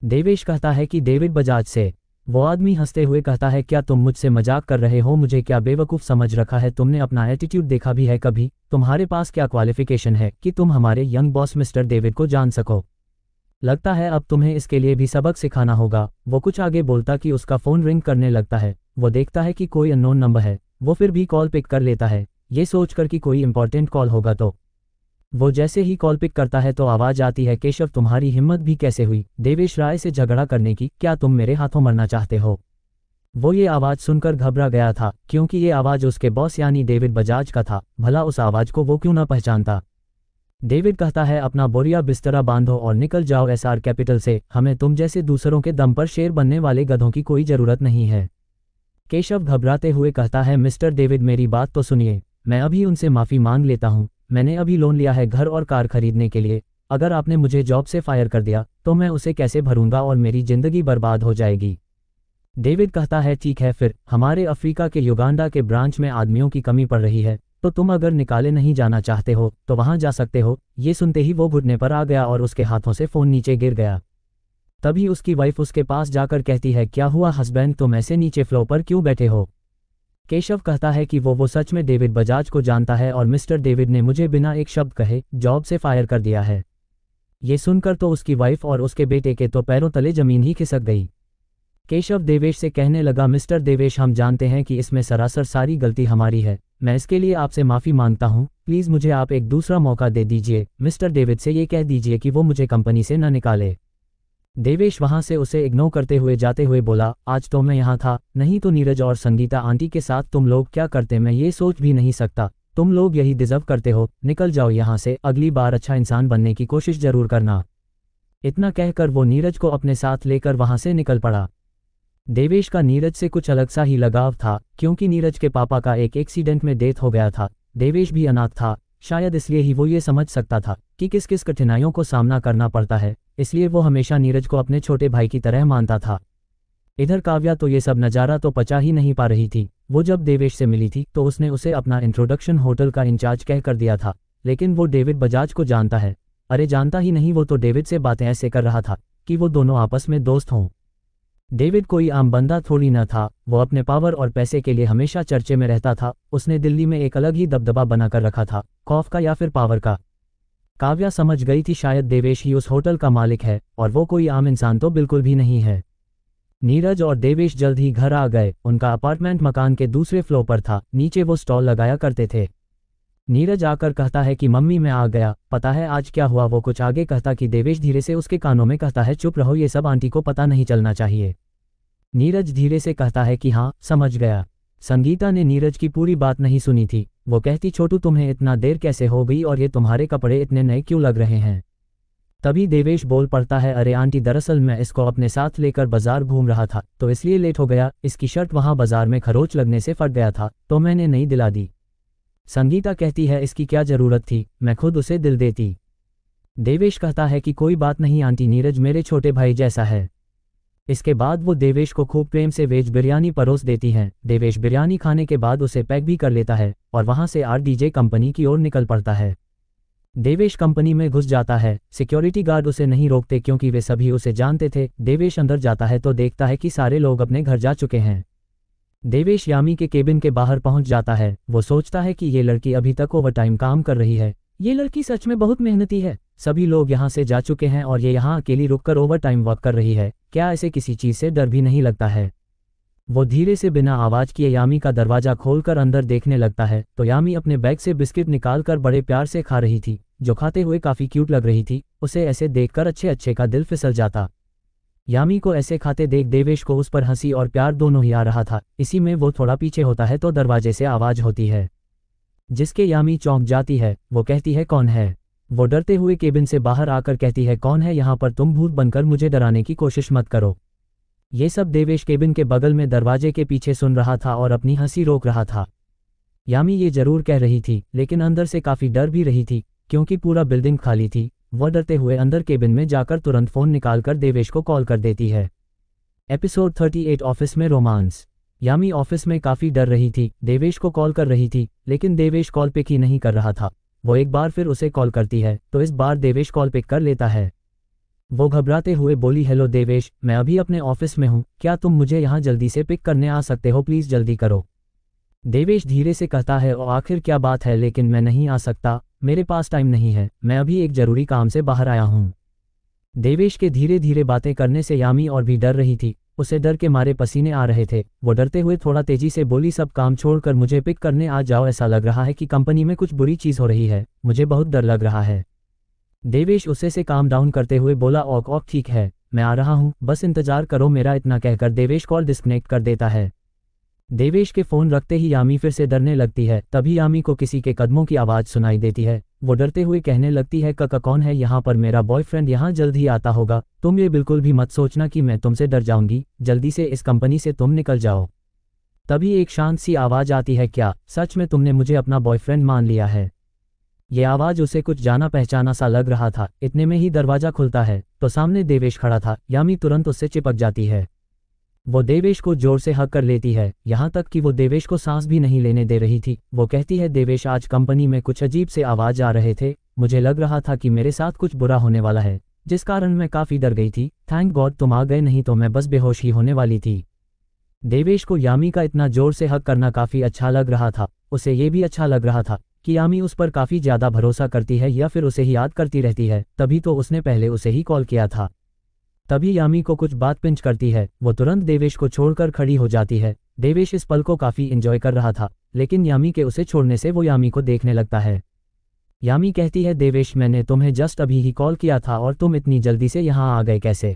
देवेश कहता है कि डेविड बजाज से। वो आदमी हंसते हुए कहता है, क्या तुम मुझसे मजाक कर रहे हो? मुझे क्या बेवकूफ़ समझ रखा है तुमने? अपना एटीट्यूड देखा भी है कभी? तुम्हारे पास क्या क्वालिफिकेशन है कि तुम हमारे यंग बॉस मिस्टर डेविड को जान सको? लगता है अब तुम्हें इसके लिए भी सबक सिखाना होगा। वो कुछ आगे बोलता कि उसका फ़ोन रिंग करने लगता है। वो देखता है कि कोई अननोन नंबर है। वो फिर भी कॉल पिक कर लेता है, ये सोचकर कि कोई इंपॉर्टेंट कॉल होगा। तो वो जैसे ही कॉल पिक करता है तो आवाज़ आती है, केशव, तुम्हारी हिम्मत भी कैसे हुई देवेश राय से झगड़ा करने की? क्या तुम मेरे हाथों मरना चाहते हो? वो ये आवाज़ सुनकर घबरा गया था, क्योंकि ये आवाज़ उसके बॉस यानी डेविड बजाज का था। भला उस आवाज़ को वो क्यों ना पहचानता? डेविड कहता है, अपना बोरिया बिस्तरा बांधो और निकल जाओ एसआर कैपिटल से। हमें तुम जैसे दूसरों के दम पर शेर बनने वाले गधों की कोई ज़रूरत नहीं है। केशव घबराते हुए कहता है, मिस्टर डेविड, मेरी बात तो सुनिए। मैं अभी उनसे माफ़ी मांग लेता हूँ। मैंने अभी लोन लिया है घर और कार खरीदने के लिए। अगर आपने मुझे जॉब से फायर कर दिया तो मैं उसे कैसे भरूंगा और मेरी जिंदगी बर्बाद हो जाएगी। डेविड कहता है, ठीक है, फिर हमारे अफ्रीका के युगांडा के ब्रांच में आदमियों की कमी पड़ रही है, तो तुम अगर निकाले नहीं जाना चाहते हो तो वहां जा सकते हो। ये सुनते ही वो घुटने पर आ गया और उसके हाथों से फ़ोन नीचे गिर गया। तभी उसकी वाइफ उसके पास जाकर कहती है, क्या हुआ हस्बैंड, तुम ऐसे नीचे फ्लोर पर क्यों बैठे हो? केशव कहता है कि वो सच में डेविड बजाज को जानता है और मिस्टर डेविड ने मुझे बिना एक शब्द कहे जॉब से फायर कर दिया है। ये सुनकर तो उसकी वाइफ और उसके बेटे के तो पैरों तले जमीन ही खिसक गई। केशव देवेश से कहने लगा, मिस्टर देवेश, हम जानते हैं कि इसमें सरासर सारी गलती हमारी है। मैं इसके लिए आपसे माफ़ी मांगता हूँ। प्लीज़ मुझे आप एक दूसरा मौका दे दीजिए। मिस्टर डेविड से ये कह दीजिए कि वो मुझे कंपनी से न निकाले। देवेश वहां से उसे इग्नोर करते हुए जाते हुए बोला, आज तो मैं यहाँ था, नहीं तो नीरज और संगीता आंटी के साथ तुम लोग क्या करते मैं ये सोच भी नहीं सकता। तुम लोग यही डिजर्व करते हो। निकल जाओ यहाँ से, अगली बार अच्छा इंसान बनने की कोशिश जरूर करना। इतना कहकर वो नीरज को अपने साथ लेकर वहां से निकल पड़ा। देवेश का नीरज से कुछ अलग सा ही लगाव था, क्योंकि नीरज के पापा का एक एक्सीडेंट में डेथ हो गया था। देवेश भी अनाथ था, शायद इसलिए ही वो ये समझ सकता था कि किस किस कठिनाइयों को सामना करना पड़ता है। इसलिए वो हमेशा नीरज को अपने छोटे भाई की तरह मानता था। इधर काव्या तो ये सब नज़ारा तो पचा ही नहीं पा रही थी। वो जब देवेश से मिली थी तो उसने उसे अपना इंट्रोडक्शन होटल का इंचार्ज कह कर दिया था, लेकिन वो डेविड बजाज को जानता है। अरे जानता ही नहीं, वो तो डेविड से बातें ऐसे कर रहा था कि वो दोनों आपस में दोस्त हों। डेविड कोई आम बंदा थोड़ी न था, वो अपने पावर और पैसे के लिए हमेशा चर्चे में रहता था। उसने दिल्ली में एक अलग ही दबदबा बनाकर रखा था, खौफ का या फिर पावर का। काव्या समझ गई थी शायद देवेश ही उस होटल का मालिक है और वो कोई आम इंसान तो बिल्कुल भी नहीं है। नीरज और देवेश जल्द ही घर आ गए। उनका अपार्टमेंट मकान के दूसरे फ्लोर पर था। नीचे वो स्टॉल लगाया करते थे। नीरज आकर कहता है कि मम्मी मैं आ गया, पता है आज क्या हुआ। वो कुछ आगे कहता कि देवेश धीरे से उसके कानों में कहता है चुप रहो, ये सब आंटी को पता नहीं चलना चाहिए। नीरज धीरे से कहता है कि हाँ समझ गया। संगीता ने नीरज की पूरी बात नहीं सुनी थी। वो कहती छोटू तुम्हें इतना देर कैसे हो गई और ये तुम्हारे कपड़े इतने नए क्यों लग रहे हैं। तभी देवेश बोल पड़ता है अरे आंटी दरअसल मैं इसको अपने साथ लेकर बाजार घूम रहा था तो इसलिए लेट हो गया। इसकी शर्ट वहाँ बाजार में खरोच लगने से फट गया था तो मैंने नई दिला दी। संगीता कहती है इसकी क्या ज़रूरत थी, मैं खुद उसे दिल देती। देवेश कहता है कि कोई बात नहीं आंटी, नीरज मेरे छोटे भाई जैसा है। इसके बाद वो देवेश को खूब प्रेम से वेज बिरयानी परोस देती हैं। देवेश बिरयानी खाने के बाद उसे पैक भी कर लेता है और वहाँ से आरडीजे कंपनी की ओर निकल पड़ता है। देवेश कंपनी में घुस जाता है। सिक्योरिटी गार्ड उसे नहीं रोकते क्योंकि वे सभी उसे जानते थे। देवेश अंदर जाता है तो देखता है कि सारे लोग अपने घर जा चुके हैं। देवेश यामी के केबिन के बाहर पहुंच जाता है। वो सोचता है कि ये लड़की अभी तक ओवरटाइम काम कर रही है। ये लड़की सच में बहुत मेहनती है। सभी लोग यहाँ से जा चुके हैं और ये यहाँ अकेली रुककर ओवरटाइम वर्क कर रही है। क्या इसे किसी चीज़ से डर भी नहीं लगता है। वो धीरे से बिना आवाज़ किए यामी का दरवाज़ा खोलकर अंदर देखने लगता है तो यामी अपने बैग से बिस्किट निकालकर बड़े प्यार से खा रही थी, जो खाते हुए काफ़ी क्यूट लग रही थी। उसे ऐसे देखकर अच्छे का दिल फिसल जाता। यामी को ऐसे खाते देख देवेश को उस पर हंसी और प्यार दोनों ही आ रहा था। इसी में वो थोड़ा पीछे होता है तो दरवाजे से आवाज़ होती है जिसके यामी चौंक जाती है। वो कहती है कौन है। वो डरते हुए केबिन से बाहर आकर कहती है कौन है यहाँ पर, तुम भूत बनकर मुझे डराने की कोशिश मत करो। ये सब देवेश केबिन के बगल में दरवाजे के पीछे सुन रहा था और अपनी हंसी रोक रहा था। यामी ये जरूर कह रही थी लेकिन अंदर से काफ़ी डर भी रही थी क्योंकि पूरा बिल्डिंग खाली थी। वह डरते हुए अंदर केबिन में जाकर तुरंत फ़ोन निकालकर देवेश को कॉल कर देती है। एपिसोड 38 ऑफिस में रोमांस। यामी ऑफिस में काफ़ी डर रही थी। देवेश को कॉल कर रही थी लेकिन देवेश कॉल पिक ही नहीं कर रहा था। वो एक बार फिर उसे कॉल करती है तो इस बार देवेश कॉल पिक कर लेता है। वो घबराते हुए बोली हेलो देवेश, मैं अभी अपने ऑफिस में हूँ, क्या तुम मुझे यहाँ जल्दी से पिक करने आ सकते हो, प्लीज़ जल्दी करो। देवेश धीरे से कहता है ओ आखिर क्या बात है, लेकिन मैं नहीं आ सकता, मेरे पास टाइम नहीं है, मैं अभी एक ज़रूरी काम से बाहर आया हूँ। देवेश के धीरे धीरे बातें करने से यामी और भी डर रही थी। उसे डर के मारे पसीने आ रहे थे। वो डरते हुए थोड़ा तेजी से बोली सब काम छोड़कर मुझे पिक करने आ जाओ, ऐसा लग रहा है कि कंपनी में कुछ बुरी चीज़ हो रही है, मुझे बहुत डर लग रहा है। देवेश उसे से काम डाउन करते हुए बोला ओक ठीक है, मैं आ रहा हूँ, बस इंतजार करो मेरा। इतना कहकर देवेश कॉल डिस्कनेक्ट कर देता है। देवेश के फ़ोन रखते ही यामी फिर से डरने लगती है। तभी यामी को किसी के कदमों की आवाज़ सुनाई देती है। वो डरते हुए कहने लगती है काका कौन है यहाँ पर, मेरा बॉयफ्रेंड यहाँ जल्द ही आता होगा, तुम ये बिल्कुल भी मत सोचना कि मैं तुमसे डर जाऊंगी, जल्दी से इस कंपनी से तुम निकल जाओ। तभी एक शांत सी आवाज़ आती है क्या सच में तुमने मुझे अपना बॉयफ्रेंड मान लिया है। ये आवाज़ उसे कुछ जाना पहचाना सा लग रहा था। इतने में ही दरवाज़ा खुलता है तो सामने देवेश खड़ा था। यामी तुरंत उससे चिपक जाती है। वो देवेश को जोर से हक कर लेती है, यहाँ तक कि वो देवेश को सांस भी नहीं लेने दे रही थी। वो कहती है देवेश आज कंपनी में कुछ अजीब से आवाज़ आ रहे थे, मुझे लग रहा था कि मेरे साथ कुछ बुरा होने वाला है, जिस कारण मैं काफ़ी डर गई थी। थैंक गॉड तुम आ गए, नहीं तो मैं बस बेहोश ही होने वाली थी। देवेश को यामी का इतना जोर से हक करना काफ़ी अच्छा लग रहा था। उसे ये भी अच्छा लग रहा था कि यामी उस पर काफ़ी ज़्यादा भरोसा करती है या फिर उसे ही याद करती रहती है, तभी तो उसने पहले उसे ही कॉल किया था। तभी यामी को कुछ बात पिंच करती है। वो तुरंत देवेश को छोड़कर खड़ी हो जाती है। देवेश इस पल को काफ़ी एंजॉय कर रहा था, लेकिन यामी के उसे छोड़ने से वो यामी को देखने लगता है। यामी कहती है देवेश मैंने तुम्हें जस्ट अभी ही कॉल किया था और तुम इतनी जल्दी से यहाँ आ गए कैसे।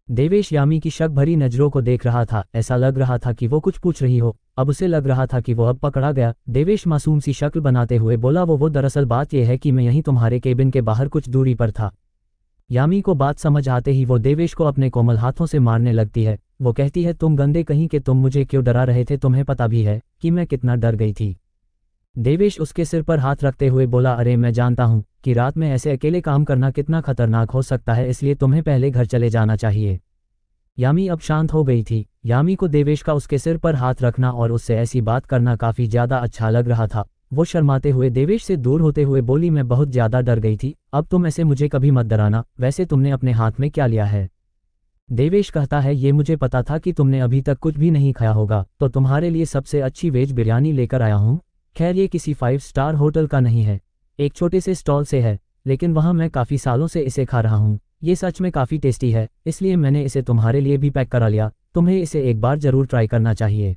देवेश यामी की शक भरी नज़रों को देख रहा था। ऐसा लग रहा था कि वो कुछ पूछ रही हो। अब उसे लग रहा था कि वो अब पकड़ा गया। देवेश मासूम सी शक्ल बनाते हुए बोला वो दरअसल बात यह है कि मैं यहीं तुम्हारे केबिन के बाहर कुछ दूरी पर था। यामी को बात समझ आते ही वो देवेश को अपने कोमल हाथों से मारने लगती है। वो कहती है तुम गंदे कहीं के, तुम मुझे क्यों डरा रहे थे, तुम्हें पता भी है कि मैं कितना डर गई थी। देवेश उसके सिर पर हाथ रखते हुए बोला अरे मैं जानता हूँ कि रात में ऐसे अकेले काम करना कितना खतरनाक हो सकता है, इसलिए तुम्हें पहले घर चले जाना चाहिए। यामी अब शांत हो गई थी। यामी को देवेश का उसके सिर पर हाथ रखना और उससे ऐसी बात करना काफ़ी ज़्यादा अच्छा लग रहा था। वो शर्माते हुए देवेश से दूर होते हुए बोली मैं बहुत ज़्यादा डर गई थी, अब तुम ऐसे मुझे कभी मत डराना। वैसे तुमने अपने हाथ में क्या लिया है। देवेश कहता है ये मुझे पता था कि तुमने अभी तक कुछ भी नहीं खाया होगा, तो तुम्हारे लिए सबसे अच्छी वेज बिरयानी लेकर आया हूँ। खैर ये किसी 5 स्टार होटल का नहीं है, एक छोटे से स्टॉल से है। लेकिन वहाँ मैं काफ़ी सालों से इसे खा रहा हूँ। ये सच में काफ़ी टेस्टी है, इसलिए मैंने इसे तुम्हारे लिए भी पैक करा लिया। तुम्हें इसे एक बार ज़रूर ट्राई करना चाहिए।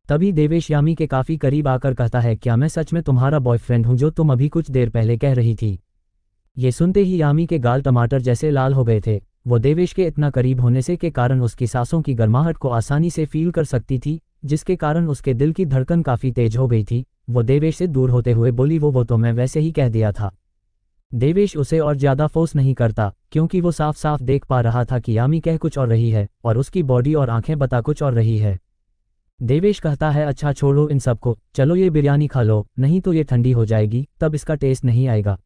तभी देवेश यामी के काफ़ी करीब आकर कहता है, क्या मैं सच में तुम्हारा बॉयफ्रेंड हूँ जो तुम अभी कुछ देर पहले कह रही थी? ये सुनते ही यामी के गाल टमाटर जैसे लाल हो गए थे। वो देवेश के इतना करीब होने से के कारण उसकी सांसों की गर्माहट को आसानी से फील कर सकती थी, जिसके कारण उसके दिल की धड़कन काफ़ी तेज हो गई थी। वो देवेश से दूर होते हुए बोली, वो तो मैं वैसे ही कह दिया था। देवेश उसे और ज़्यादा फोर्स नहीं करता, क्योंकि वो साफ साफ देख पा रहा था कि यामी कह कुछ और रही है और उसकी बॉडी और आंखें बता कुछ और रही है। देवेश कहता है, अच्छा छोड़ो इन सबको, चलो ये बिरयानी खा लो, नहीं तो ये ठंडी हो जाएगी, तब इसका टेस्ट नहीं आएगा।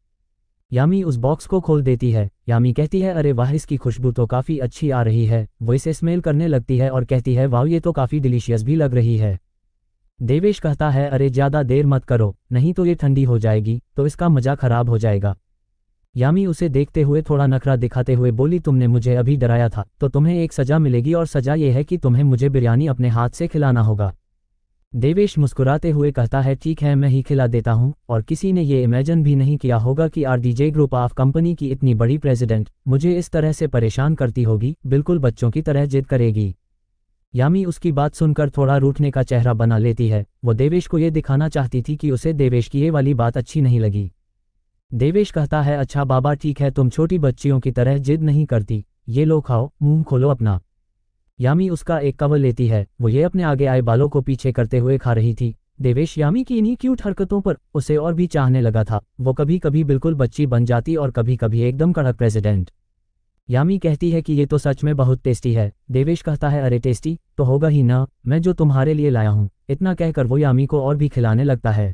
यामी उस बॉक्स को खोल देती है। यामी कहती है, अरे वाह, इसकी खुशबू तो काफ़ी अच्छी आ रही है। वो इसे स्मेल करने लगती है और कहती है, वाह ये तो काफ़ी डिलीशियस भी लग रही है। देवेश कहता है, अरे ज़्यादा देर मत करो, नहीं तो ये ठंडी हो जाएगी तो इसका मज़ा खराब हो जाएगा। यामी उसे देखते हुए थोड़ा नखरा दिखाते हुए बोली, तुमने मुझे अभी डराया था, तो तुम्हें एक सज़ा मिलेगी और सज़ा ये है कि तुम्हें मुझे बिरयानी अपने हाथ से खिलाना होगा। देवेश मुस्कुराते हुए कहता है, ठीक है मैं ही खिला देता हूँ। और किसी ने ये इमेजिन भी नहीं किया होगा कि आरडीजे ग्रुप ऑफ कंपनी की इतनी बड़ी प्रेसिडेंट मुझे इस तरह से परेशान करती होगी, बिल्कुल बच्चों की तरह जिद करेगी। यामी उसकी बात सुनकर थोड़ा रूठने का चेहरा बना लेती है। वो देवेश को ये दिखाना चाहती थी कि उसे देवेश की ये वाली बात अच्छी नहीं लगी। देवेश कहता है, अच्छा बाबा ठीक है, तुम छोटी बच्चियों की तरह जिद नहीं करती, ये लो खाओ, मुंह खोलो अपना। यामी उसका एक कवर लेती है। वो ये अपने आगे आए बालों को पीछे करते हुए खा रही थी। देवेश यामी की इन्हीं क्यूट हरकतों पर उसे और भी चाहने लगा था। वो कभी कभी बिल्कुल बच्ची बन जाती और कभी कभी एकदम कड़क प्रेसिडेंट। यामी कहती है कि ये तो सच में बहुत टेस्टी है। देवेश कहता है, अरे टेस्टी तो होगा ही ना, मैं जो तुम्हारे लिए लाया हूँ। इतना कहकर वो यामी को और भी खिलाने लगता है।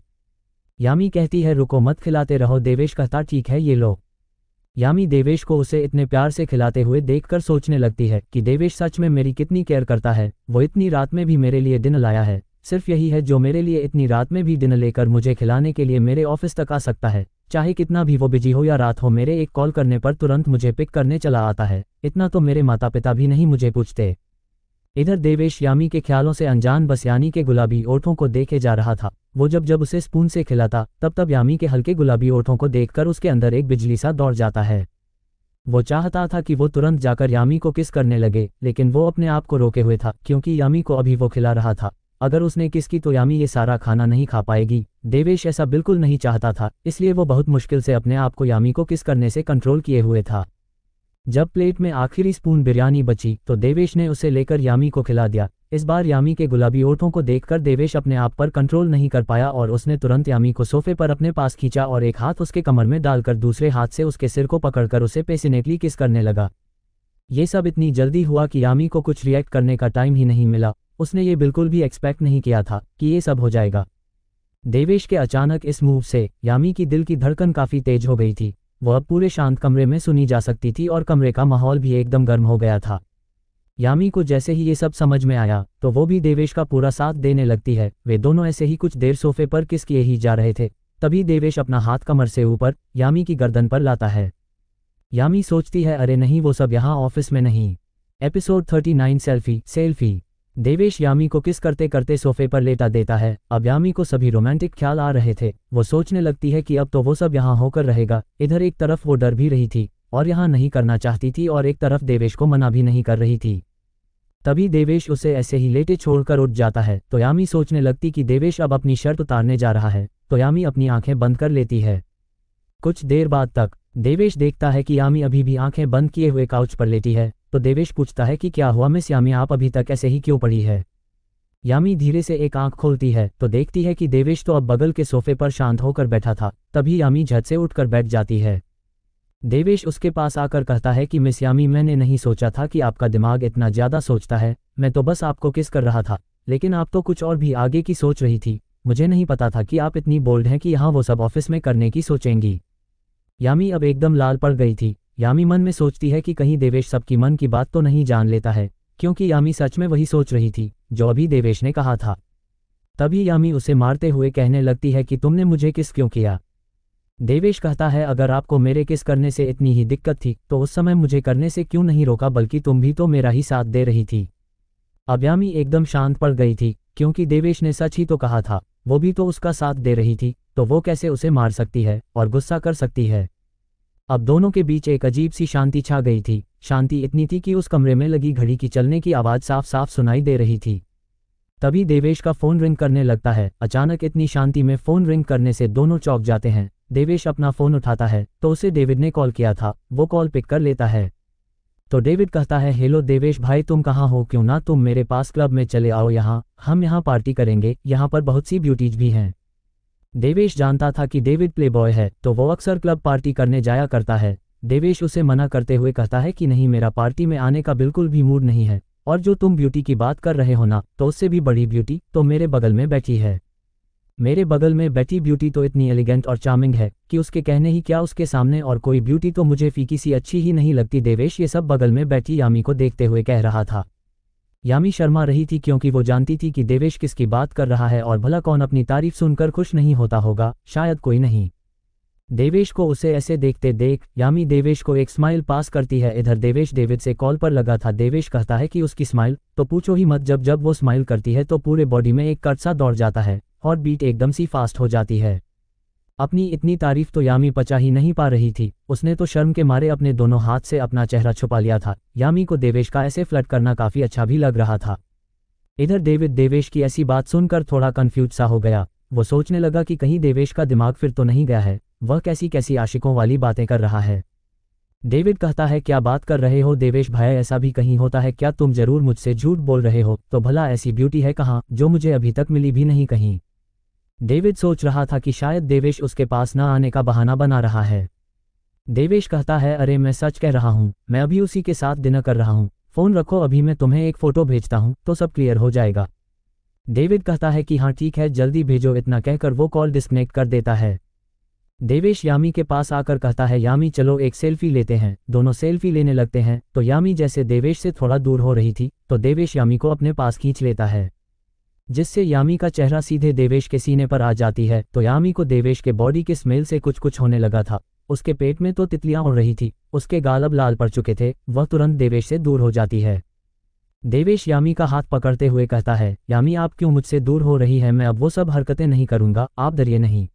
यामी कहती है, रुको मत, खिलाते रहो। देवेश कहता, ठीक है ये लो। यामी देवेश को उसे इतने प्यार से खिलाते हुए देखकर सोचने लगती है कि देवेश सच में मेरी कितनी केयर करता है। वो इतनी रात में भी मेरे लिए डिनर लाया है, सिर्फ यही है जो मेरे लिए इतनी रात में भी डिनर लेकर मुझे खिलाने के लिए मेरे ऑफिस तक आ सकता है। चाहे कितना भी वो बिजी हो या रात हो, मेरे एक कॉल करने पर तुरंत मुझे पिक करने चला आता है। इतना तो मेरे माता पिता भी नहीं मुझे पूछते। इधर देवेश यामी के ख्यालों से अनजान बस यामी के गुलाबी ओठों को देखे जा रहा था। वो जब जब उसे स्पून से खिलाता तब यामी के हल्के गुलाबी ओठों को देखकर उसके अंदर एक बिजली सा दौड़ जाता है। वो चाहता था कि वो तुरंत जाकर यामी को किस करने लगे, लेकिन वो अपने आप को रोके हुए था, क्योंकि यामी को अभी वो खिला रहा था। अगर उसने किस की तो यामी ये सारा खाना नहीं खा पाएगी। देवेश ऐसा बिल्कुल नहीं चाहता था, इसलिए वो बहुत मुश्किल से अपने आप को यामी को किस करने से कंट्रोल किए हुए था। जब प्लेट में आखिरी स्पून बिरयानी बची तो देवेश ने उसे लेकर यामी को खिला दिया। इस बार यामी के गुलाबी ओठों को देखकर देवेश अपने आप पर कंट्रोल नहीं कर पाया और उसने तुरंत यामी को सोफे पर अपने पास खींचा और एक हाथ उसके कमर में डालकर दूसरे हाथ से उसके सिर को पकड़कर उसे पैशनेटली किस करने लगा। ये सब इतनी जल्दी हुआ कि यामी को कुछ रिएक्ट करने का टाइम ही नहीं मिला। उसने ये बिल्कुल भी एक्सपेक्ट नहीं किया था कि ये सब हो जाएगा। देवेश के अचानक इस मूव से यामी की दिल की धड़कन काफ़ी तेज हो गई थी। वह अब पूरे शांत कमरे में सुनी जा सकती थी और कमरे का माहौल भी एकदम गर्म हो गया था। यामी को जैसे ही ये सब समझ में आया तो वो भी देवेश का पूरा साथ देने लगती है। वे दोनों ऐसे ही कुछ देर सोफे पर किस किए ही जा रहे थे, तभी देवेश अपना हाथ कमर से ऊपर यामी की गर्दन पर लाता है। यामी सोचती है, अरे नहीं, वो सब यहाँ ऑफिस में नहीं। Episode 39 selfie. देवेश यामी को किस करते करते सोफे पर लेटा देता है। अब यामी को सभी रोमांटिक ख्याल आ रहे थे। वो सोचने लगती है कि अब तो वो सब यहाँ होकर रहेगा। इधर एक तरफ वो डर भी रही थी और यहाँ नहीं करना चाहती थी, और एक तरफ देवेश को मना भी नहीं कर रही थी। तभी देवेश उसे ऐसे ही लेटे छोड़कर उठ जाता है तो यामी सोचने लगती कि देवेश अब अपनी शर्त उतारने जा रहा है, तो यामी अपनी आंखें बंद कर लेती है। कुछ देर बाद तक देवेश देखता है कि यामी अभी भी आंखें बंद किए हुए काउच पर लेटी है, तो देवेश पूछता है कि क्या हुआ मिस यामी, आप अभी तक ऐसे ही क्यों पड़ी है। यामी धीरे से एक आंख खोलती है तो देखती है कि देवेश तो अब बगल के सोफे पर शांत होकर बैठा था। तभी यामी झट से उठकर बैठ जाती है। देवेश उसके पास आकर कहता है कि मिस यामी, मैंने नहीं सोचा था कि आपका दिमाग इतना ज़्यादा सोचता है। मैं तो बस आपको किस कर रहा था, लेकिन आप तो कुछ और भी आगे की सोच रही थी। मुझे नहीं पता था कि आप इतनी बोल्ड हैं कि यहाँ वो सब ऑफिस में करने की सोचेंगी। यामी अब एकदम लाल पड़ गई थी। यामी मन में सोचती है कि कहीं देवेश सबकी मन की बात तो नहीं जान लेता है, क्योंकि यामी सच में वही सोच रही थी जो अभी देवेश ने कहा था। तभी यामी उसे मारते हुए कहने लगती है कि तुमने मुझे किस क्यों किया। देवेश कहता है, अगर आपको मेरे किस करने से इतनी ही दिक्कत थी तो उस समय मुझे करने से क्यों नहीं रोका, बल्कि तुम भी तो मेरा ही साथ दे रही थी। अब यामी एकदम शांत पड़ गई थी, क्योंकि देवेश ने सच ही तो कहा था, वो भी तो उसका साथ दे रही थी, तो वो कैसे उसे मार सकती है और गुस्सा कर सकती है। अब दोनों के बीच एक अजीब सी शांति छा गई थी। शांति इतनी थी कि उस कमरे में लगी घड़ी की चलने की आवाज़ साफ साफ सुनाई दे रही थी। तभी देवेश का फ़ोन रिंग करने लगता है। अचानक इतनी शांति में फ़ोन रिंग करने से दोनों चौंक जाते हैं। देवेश अपना फ़ोन उठाता है तो उसे डेविड ने कॉल किया था। वो कॉल पिक कर लेता है तो डेविड कहता है, हेलो देवेश भाई, तुम कहाँ हो? क्यों ना तुम मेरे पास क्लब में चले आओ, हम यहाँ पार्टी करेंगे, यहाँ पर बहुत सी ब्यूटीज भी हैं। देवेश जानता था कि डेविड प्लेबॉय है तो वो अक्सर क्लब पार्टी करने जाया करता है। देवेश उसे मना करते हुए कहता है कि नहीं, मेरा पार्टी में आने का बिल्कुल भी मूड नहीं है, और जो तुम ब्यूटी की बात कर रहे हो ना, तो उससे भी बड़ी ब्यूटी तो मेरे बगल में बैठी है। मेरे बगल में बैठी ब्यूटी तो इतनी एलिगेंट और चार्मिंग है कि उसके कहने ही क्या, उसके सामने और कोई ब्यूटी तो मुझे फीकी सी अच्छी ही नहीं लगती। देवेश ये सब बगल में बैठी यामी को देखते हुए कह रहा था। यामी शर्मा रही थी क्योंकि वो जानती थी कि देवेश किसकी बात कर रहा है और भला कौन अपनी तारीफ सुनकर खुश नहीं होता होगा, शायद कोई नहीं। देवेश को उसे ऐसे देखते देख यामी देवेश को एक स्माइल पास करती है। इधर देवेश डेविड से कॉल पर लगा था। देवेश कहता है कि उसकी स्माइल तो पूछो ही मत, जब जब वो स्माइल करती है तो पूरे बॉडी में एक कट सा दौड़ जाता है और बीट एकदम सी फास्ट हो जाती है। अपनी इतनी तारीफ तो यामी पचा ही नहीं पा रही थी। उसने तो शर्म के मारे अपने दोनों हाथ से अपना चेहरा छुपा लिया था। यामी को देवेश का ऐसे फ्लर्ट करना काफी अच्छा भी लग रहा था। इधर डेविड देवेश की ऐसी बात सुनकर थोड़ा कंफ्यूज सा हो गया। वो सोचने लगा कि कहीं देवेश का दिमाग फिर तो नहीं गया है, वह कैसी कैसी आशिकों वाली बातें कर रहा है। डेविड कहता है, क्या बात कर रहे हो देवेश भाई, ऐसा भी कहीं होता है क्या? तुम जरूर मुझसे झूठ बोल रहे हो। तो भला ऐसी ब्यूटी है कहाँ जो मुझे अभी तक मिली भी नहीं कहीं? डेविड सोच रहा था कि शायद देवेश उसके पास न आने का बहाना बना रहा है। देवेश कहता है, अरे मैं सच कह रहा हूँ, मैं अभी उसी के साथ डिनर कर रहा हूँ। फ़ोन रखो, अभी मैं तुम्हें एक फ़ोटो भेजता हूँ तो सब क्लियर हो जाएगा। डेविड कहता है कि हाँ ठीक है, जल्दी भेजो। इतना कहकर वो कॉल डिस्कनेक्ट कर देता है। देवेश यामी के पास आकर कहता है, यामी चलो एक सेल्फी लेते हैं। दोनों सेल्फी लेने लगते हैं तो यामी जैसे देवेश से थोड़ा दूर हो रही थी तो देवेश यामी को अपने पास खींच लेता है, जिससे यामी का चेहरा सीधे देवेश के सीने पर आ जाती है। तो यामी को देवेश के बॉडी के स्मेल से कुछ होने लगा था। उसके पेट में तो तितलियां उड़ रही थी, उसके गाल अब लाल पड़ चुके थे। वह तुरंत देवेश से दूर हो जाती है। देवेश यामी का हाथ पकड़ते हुए कहता है, यामी आप क्यों मुझसे दूर हो रही है? मैं अब वो सब हरकतें नहीं करूंगा, आप डरिए नहीं।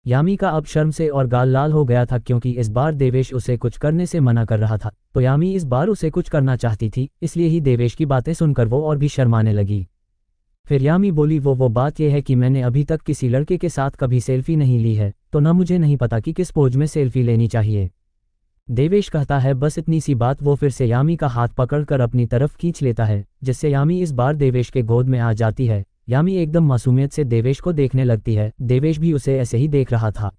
यामी का अब शर्म से और गाल लाल हो गया था क्योंकि इस बार देवेश उसे कुछ करने से मना कर रहा था, तो यामी इस बार उसे कुछ करना चाहती थी, इसलिए ही देवेश की बातें सुनकर वो और भी शर्माने लगी। फिर यामी बोली, वो बात यह है कि मैंने अभी तक किसी लड़के के साथ कभी सेल्फी नहीं ली है, तो ना मुझे नहीं पता कि किस पोज में सेल्फी लेनी चाहिए। देवेश कहता है, बस इतनी सी बात। वो फिर से यामी का हाथ पकड़कर अपनी तरफ खींच लेता है, जिससे यामी इस बार देवेश के गोद में आ जाती है। यामी एकदम मासूमियत से देवेश को देखने लगती है। देवेश भी उसे ऐसे ही देख रहा था।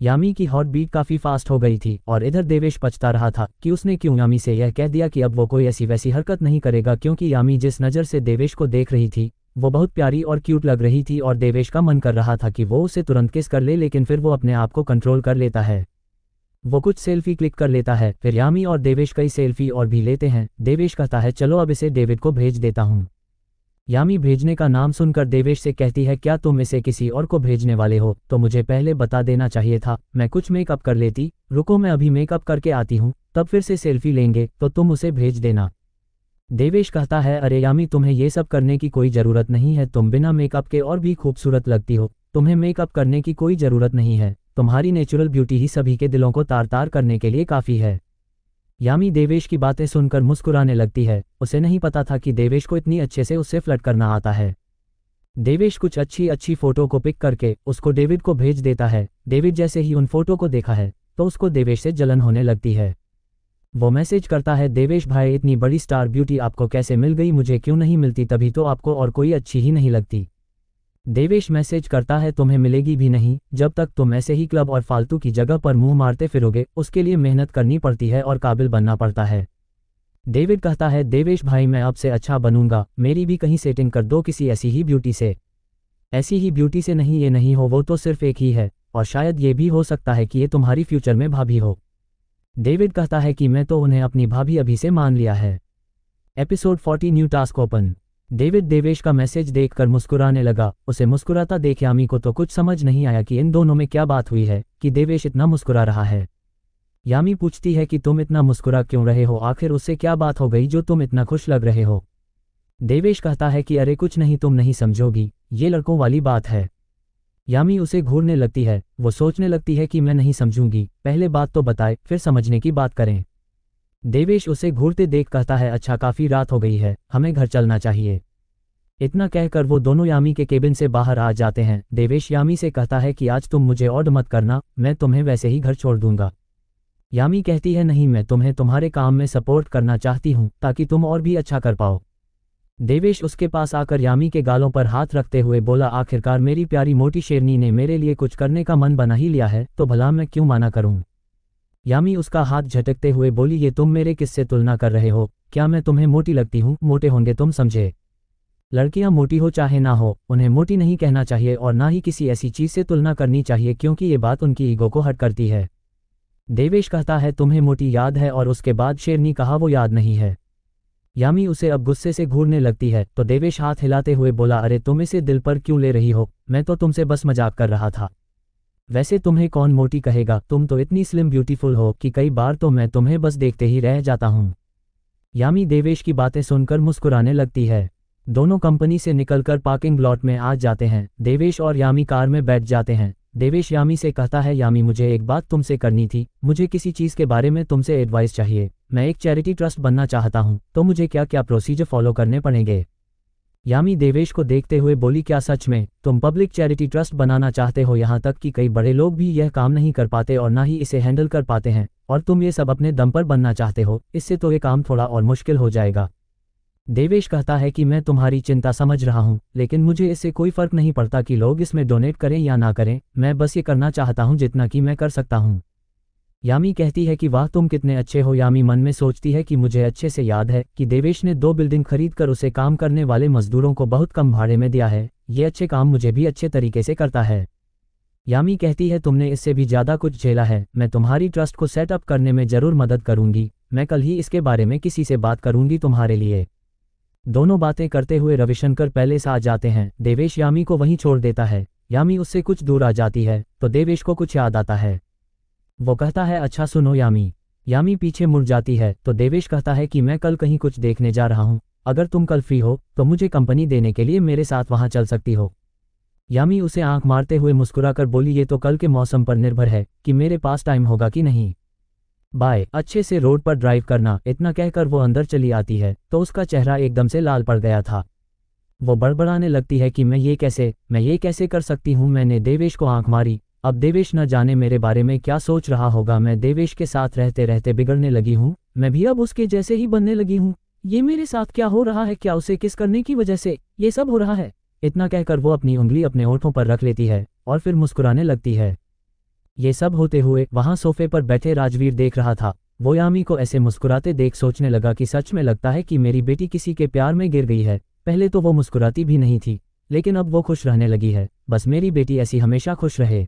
यामी की हॉट बीट काफी फास्ट हो गई थी और इधर देवेश पछता रहा था कि उसने क्यों यामी से यह कह दिया कि अब वो कोई ऐसी वैसी हरकत नहीं करेगा, क्योंकि यामी जिस नज़र से देवेश को देख रही थी वो बहुत प्यारी और क्यूट लग रही थी और देवेश का मन कर रहा था कि वो उसे तुरंत किस कर ले, लेकिन फिर वो अपने आप को कंट्रोल कर लेता है। वो कुछ सेल्फी क्लिक कर लेता है। फिर यामी और देवेश कई सेल्फी और भी लेते हैं। देवेश कहता है, चलो अब इसे डेविड को भेज देता हूँ। यामी भेजने का नाम सुनकर देवेश से कहती है, क्या तुम इसे किसी और को भेजने वाले हो? तो मुझे पहले बता देना चाहिए था, मैं कुछ मेकअप कर लेती। रुको मैं अभी मेकअप करके आती हूँ, तब फिर से सेल्फी लेंगे, तो तुम उसे भेज देना। देवेश कहता है, अरे यामी तुम्हें ये सब करने की कोई ज़रूरत नहीं है, तुम बिना मेकअप के और भी खूबसूरत लगती हो। तुम्हें मेकअप करने की कोई ज़रूरत नहीं है, तुम्हारी नेचुरल ब्यूटी ही सभी के दिलों को तार तार करने के लिए काफ़ी है। यामी देवेश की बातें सुनकर मुस्कुराने लगती है। उसे नहीं पता था कि देवेश को इतनी अच्छे से उससे फ्लर्ट करना आता है। देवेश कुछ अच्छी फ़ोटो को पिक करके उसको डेविड को भेज देता है। डेविड जैसे ही उन फोटो को देखा है तो उसको देवेश से जलन होने लगती है। वो मैसेज करता है, देवेश भाई इतनी बड़ी स्टार ब्यूटी आपको कैसे मिल गई? मुझे क्यों नहीं मिलती? तभी तो आपको और कोई अच्छी ही नहीं लगती। देवेश मैसेज करता है, तुम्हें मिलेगी भी नहीं जब तक तुम ऐसे ही क्लब और फालतू की जगह पर मुंह मारते फिरोगे। उसके लिए मेहनत करनी पड़ती है और काबिल बनना पड़ता है। डेविड कहता है, देवेश भाई मैं आपसे अच्छा बनूंगा, मेरी भी कहीं सेटिंग कर दो किसी ऐसी ही ब्यूटी से। ऐसी ही ब्यूटी से नहीं, ये नहीं हो, वो तो सिर्फ एक ही है और शायद ये भी हो सकता है कि ये तुम्हारी फ्यूचर में भाभी हो। डेविड कहता है कि मैं तो उन्हें अपनी भाभी अभी से मान लिया है। Episode 40 new task open. David Devesh का मैसेज देखकर मुस्कुराने लगा। उसे मुस्कुराता देख यामी को तो कुछ समझ नहीं आया कि इन दोनों में क्या बात हुई है कि देवेश इतना मुस्कुरा रहा है। यामी पूछती है कि तुम इतना मुस्कुरा क्यों रहे हो? आखिर उससे क्या बात हो गई जो तुम इतना खुश लग रहे हो? देवेश कहता है कि अरे कुछ नहीं, तुम नहीं समझोगी, ये लड़कों वाली बात है। यामी उसे घूरने लगती है। वो सोचने लगती है कि मैं नहीं समझूंगी, पहले बात तो बताए फिर समझने की बात करें। देवेश उसे घूरते देख कहता है अच्छा काफी रात हो गई है, हमें घर चलना चाहिए। इतना कहकर वो दोनों यामी के केबिन से बाहर आ जाते हैं। देवेश यामी से कहता है कि आज तुम मुझे ऑड मत करना, मैं तुम्हें वैसे ही घर छोड़ दूंगा। यामी कहती है नहीं, मैं तुम्हें तुम्हारे काम में सपोर्ट करना चाहती हूँ ताकि तुम और भी अच्छा कर पाओ। देवेश उसके पास आकर यामी के गालों पर हाथ रखते हुए बोला आखिरकार मेरी प्यारी मोटी शेरनी ने मेरे लिए कुछ करने का मन बना ही लिया है, तो भला मैं क्यों माना करूं। यामी उसका हाथ झटकते हुए बोली ये तुम मेरे किससे तुलना कर रहे हो, क्या मैं तुम्हें मोटी लगती हूँ? मोटे होंगे तुम समझे। लड़कियां मोटी हो चाहे ना हो, उन्हें मोटी नहीं कहना चाहिए और ना ही किसी ऐसी चीज से तुलना करनी चाहिए क्योंकि ये बात उनकी ईगो को हर्ट करती है। देवेश कहता है तुम्हें मोटी याद है, और उसके बाद शेरनी कहा वो याद नहीं है। यामी उसे अब गुस्से से घूरने लगती है तो देवेश हाथ हिलाते हुए बोला अरे तुम इसे दिल पर क्यों ले रही हो, मैं तो तुमसे बस मजाक कर रहा था। वैसे तुम्हें कौन मोटी कहेगा, तुम तो इतनी स्लिम ब्यूटीफुल हो कि कई बार तो मैं तुम्हें बस देखते ही रह जाता हूँ। यामी देवेश की बातें सुनकर मुस्कुराने लगती है। दोनों कंपनी से निकलकर पार्किंग लॉट में आ जाते हैं। देवेश और यामी कार में बैठ जाते हैं। देवेश यामी से कहता है यामी मुझे एक बात तुमसे करनी थी, मुझे किसी चीज़ के बारे में तुमसे एडवाइस चाहिए। मैं एक चैरिटी ट्रस्ट बनना चाहता हूँ, तो मुझे क्या क्या प्रोसीजर फॉलो करने पड़ेंगे। यामी देवेश को देखते हुए बोली क्या सच में तुम पब्लिक चैरिटी ट्रस्ट बनाना चाहते हो? यहाँ तक कि कई बड़े लोग भी यह काम नहीं कर पाते और ना ही इसे हैंडल कर पाते हैं, और तुम ये सब अपने दम पर बनना चाहते हो? इससे तो ये काम थोड़ा और मुश्किल हो जाएगा। देवेश कहता है कि मैं तुम्हारी चिंता समझ रहा हूँ, लेकिन मुझे इससे कोई फर्क नहीं पड़ता कि लोग इसमें डोनेट करें या ना करें, मैं बस ये करना चाहता हूँ जितना कि मैं कर सकता हूँ। यामी कहती है कि वाह तुम कितने अच्छे हो। यामी मन में सोचती है कि मुझे अच्छे से याद है कि देवेश ने 2 बिल्डिंग खरीद कर उसे काम करने वाले मजदूरों को बहुत कम भाड़े में दिया है, ये अच्छे काम मुझे भी अच्छे तरीके से करता है। यामी कहती है तुमने इससे भी ज़्यादा कुछ झेला है, मैं तुम्हारी ट्रस्ट को सेटअप करने में ज़रूर मदद करूंगी, मैं कल ही इसके बारे में किसी से बात करूंगी तुम्हारे लिए। दोनों बातें करते हुए रविशंकर पैलेस आ जाते हैं। देवेश यामी को वहीं छोड़ देता है। यामी उससे कुछ दूर आ जाती है तो देवेश को कुछ याद आता है। वो कहता है अच्छा सुनो यामी। यामी पीछे मुड़ जाती है तो देवेश कहता है कि मैं कल कहीं कुछ देखने जा रहा हूँ, अगर तुम कल फ्री हो तो मुझे कंपनी देने के लिए मेरे साथ वहाँ चल सकती हो। यामी उसे आंख मारते हुए मुस्कुराकर बोली ये तो कल के मौसम पर निर्भर है कि मेरे पास टाइम होगा कि नहीं। बाय, अच्छे से रोड पर ड्राइव करना। इतना कहकर वो अंदर चली आती है तो उसका चेहरा एकदम से लाल पड़ गया था। वो बड़बड़ाने लगती है कि मैं ये कैसे कर सकती हूँ। मैंने देवेश को आंख मारी, अब देवेश न जाने मेरे बारे में क्या सोच रहा होगा। मैं देवेश के साथ रहते रहते बिगड़ने लगी हूँ, मैं भी अब उसके जैसे ही बनने लगी हूँ। ये मेरे साथ क्या हो रहा है? क्या उसे किस करने की वजह से ये सब हो रहा है? इतना कहकर वो अपनी उंगली अपने होठों पर रख लेती है और फिर मुस्कुराने लगती है। ये सब होते हुए वहां सोफे पर बैठे राजवीर देख रहा था। वो यामी को ऐसे मुस्कुराते देख सोचने लगा कि सच में लगता है कि मेरी बेटी किसी के प्यार में गिर गई है। पहले तो वो मुस्कुराती भी नहीं थी, लेकिन अब वो खुश रहने लगी है। बस मेरी बेटी ऐसी हमेशा खुश रहे।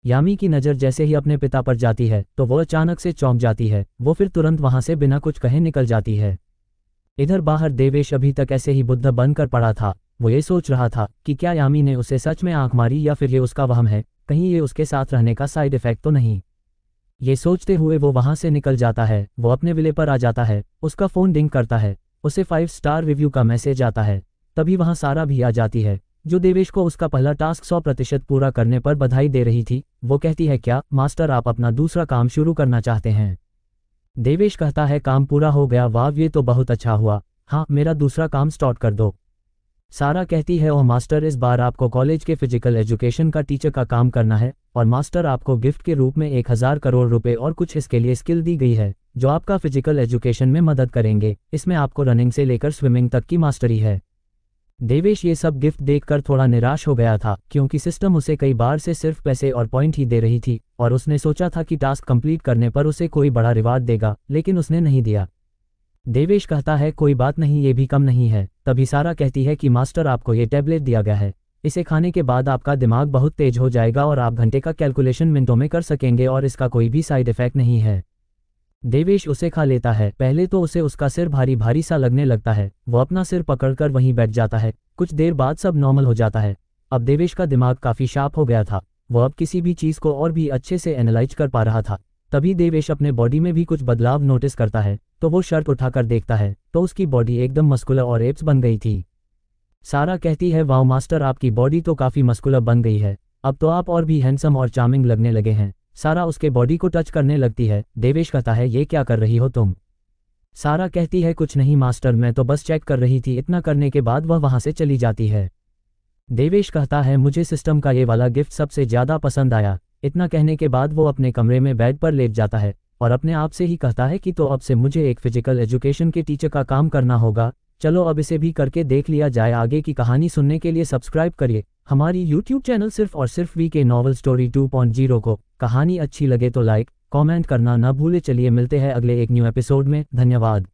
यामी की नज़र जैसे ही अपने पिता पर जाती है तो वो अचानक से चौंक जाती है। वो फिर तुरंत वहां से बिना कुछ कहे निकल जाती है। इधर बाहर देवेश अभी तक ऐसे ही बुद्ध बनकर पड़ा था। वो ये सोच रहा था कि क्या यामी ने उसे सच में आंख मारी या फिर ये उसका वहम है, कहीं ये उसके साथ रहने का साइड इफेक्ट तो नहीं। ये सोचते हुए वो वहां से निकल जाता है। वो अपने विले पर आ जाता है, उसका फ़ोन डिंग करता है, उसे 5 स्टार रिव्यू का मैसेज आता है। तभी वहां सारा भी आ जाती है जो देवेश को उसका पहला टास्क 100% पूरा करने पर बधाई दे रही थी। वो कहती है क्या मास्टर आप अपना दूसरा काम शुरू करना चाहते हैं? देवेश कहता है काम पूरा हो गया, वाह ये तो बहुत अच्छा हुआ, हाँ मेरा दूसरा काम स्टार्ट कर दो। सारा कहती है ओह मास्टर इस बार आपको कॉलेज के फिजिकल एजुकेशन का टीचर का काम करना है, और मास्टर आपको गिफ्ट के रूप में 1000 करोड़ रुपए और कुछ इसके लिए स्किल दी गई है जो आपका फिजिकल एजुकेशन में मदद करेंगे। इसमें आपको रनिंग से लेकर स्विमिंग तक की मास्टरी है। देवेश ये सब गिफ्ट देखकर थोड़ा निराश हो गया था क्योंकि सिस्टम उसे कई बार से सिर्फ पैसे और पॉइंट ही दे रही थी और उसने सोचा था कि टास्क कंप्लीट करने पर उसे कोई बड़ा रिवार्ड देगा, लेकिन उसने नहीं दिया। देवेश कहता है कोई बात नहीं, ये भी कम नहीं है। तभी सारा कहती है कि मास्टर आपको ये टैबलेट दिया गया है, इसे खाने के बाद आपका दिमाग बहुत तेज हो जाएगा और आप घंटे का कैलकुलेशन मिनटों में कर सकेंगे और इसका कोई भी साइड इफेक्ट नहीं है। देवेश उसे खा लेता है। पहले तो उसे उसका सिर भारी भारी सा लगने लगता है। वो अपना सिर पकड़कर वहीं बैठ जाता है। कुछ देर बाद सब नॉर्मल हो जाता है। अब देवेश का दिमाग काफ़ी शार्प हो गया था। वो अब किसी भी चीज़ को और भी अच्छे से एनालाइज कर पा रहा था। तभी देवेश अपने बॉडी में भी कुछ बदलाव नोटिस करता है तो वो शर्ट उठाकर देखता है तो उसकी बॉडी एकदम मस्कुलर और एब्स बन गई थी। सारा कहती है वाओ मास्टर आपकी बॉडी तो काफ़ी मस्कुलर बन गई है, अब तो आप और भी हैंडसम और चार्मिंग लगने लगे हैं। सारा उसके बॉडी को टच करने लगती है। देवेश कहता है, ये क्या कर रही हो तुम? सारा कहती है, कुछ नहीं मास्टर, मैं तो बस चेक कर रही थी। इतना करने के बाद वह वहां से चली जाती है। देवेश कहता है, मुझे सिस्टम का ये वाला गिफ्ट सबसे ज़्यादा पसंद आया। इतना कहने के बाद वो अपने कमरे में बेड पर लेट जाता है और अपने आप से ही कहता है कि तो अब से मुझे एक फिजिकल एजुकेशन के टीचर का काम करना होगा। चलो अब इसे भी करके देख लिया जाए। आगे की कहानी सुनने के लिए सब्सक्राइब करिए हमारी YouTube चैनल सिर्फ और सिर्फ वीके नॉवल स्टोरी 2.0 को। कहानी अच्छी लगे तो लाइक कमेंट करना ना भूले। चलिए मिलते हैं अगले एक न्यू एपिसोड में। धन्यवाद।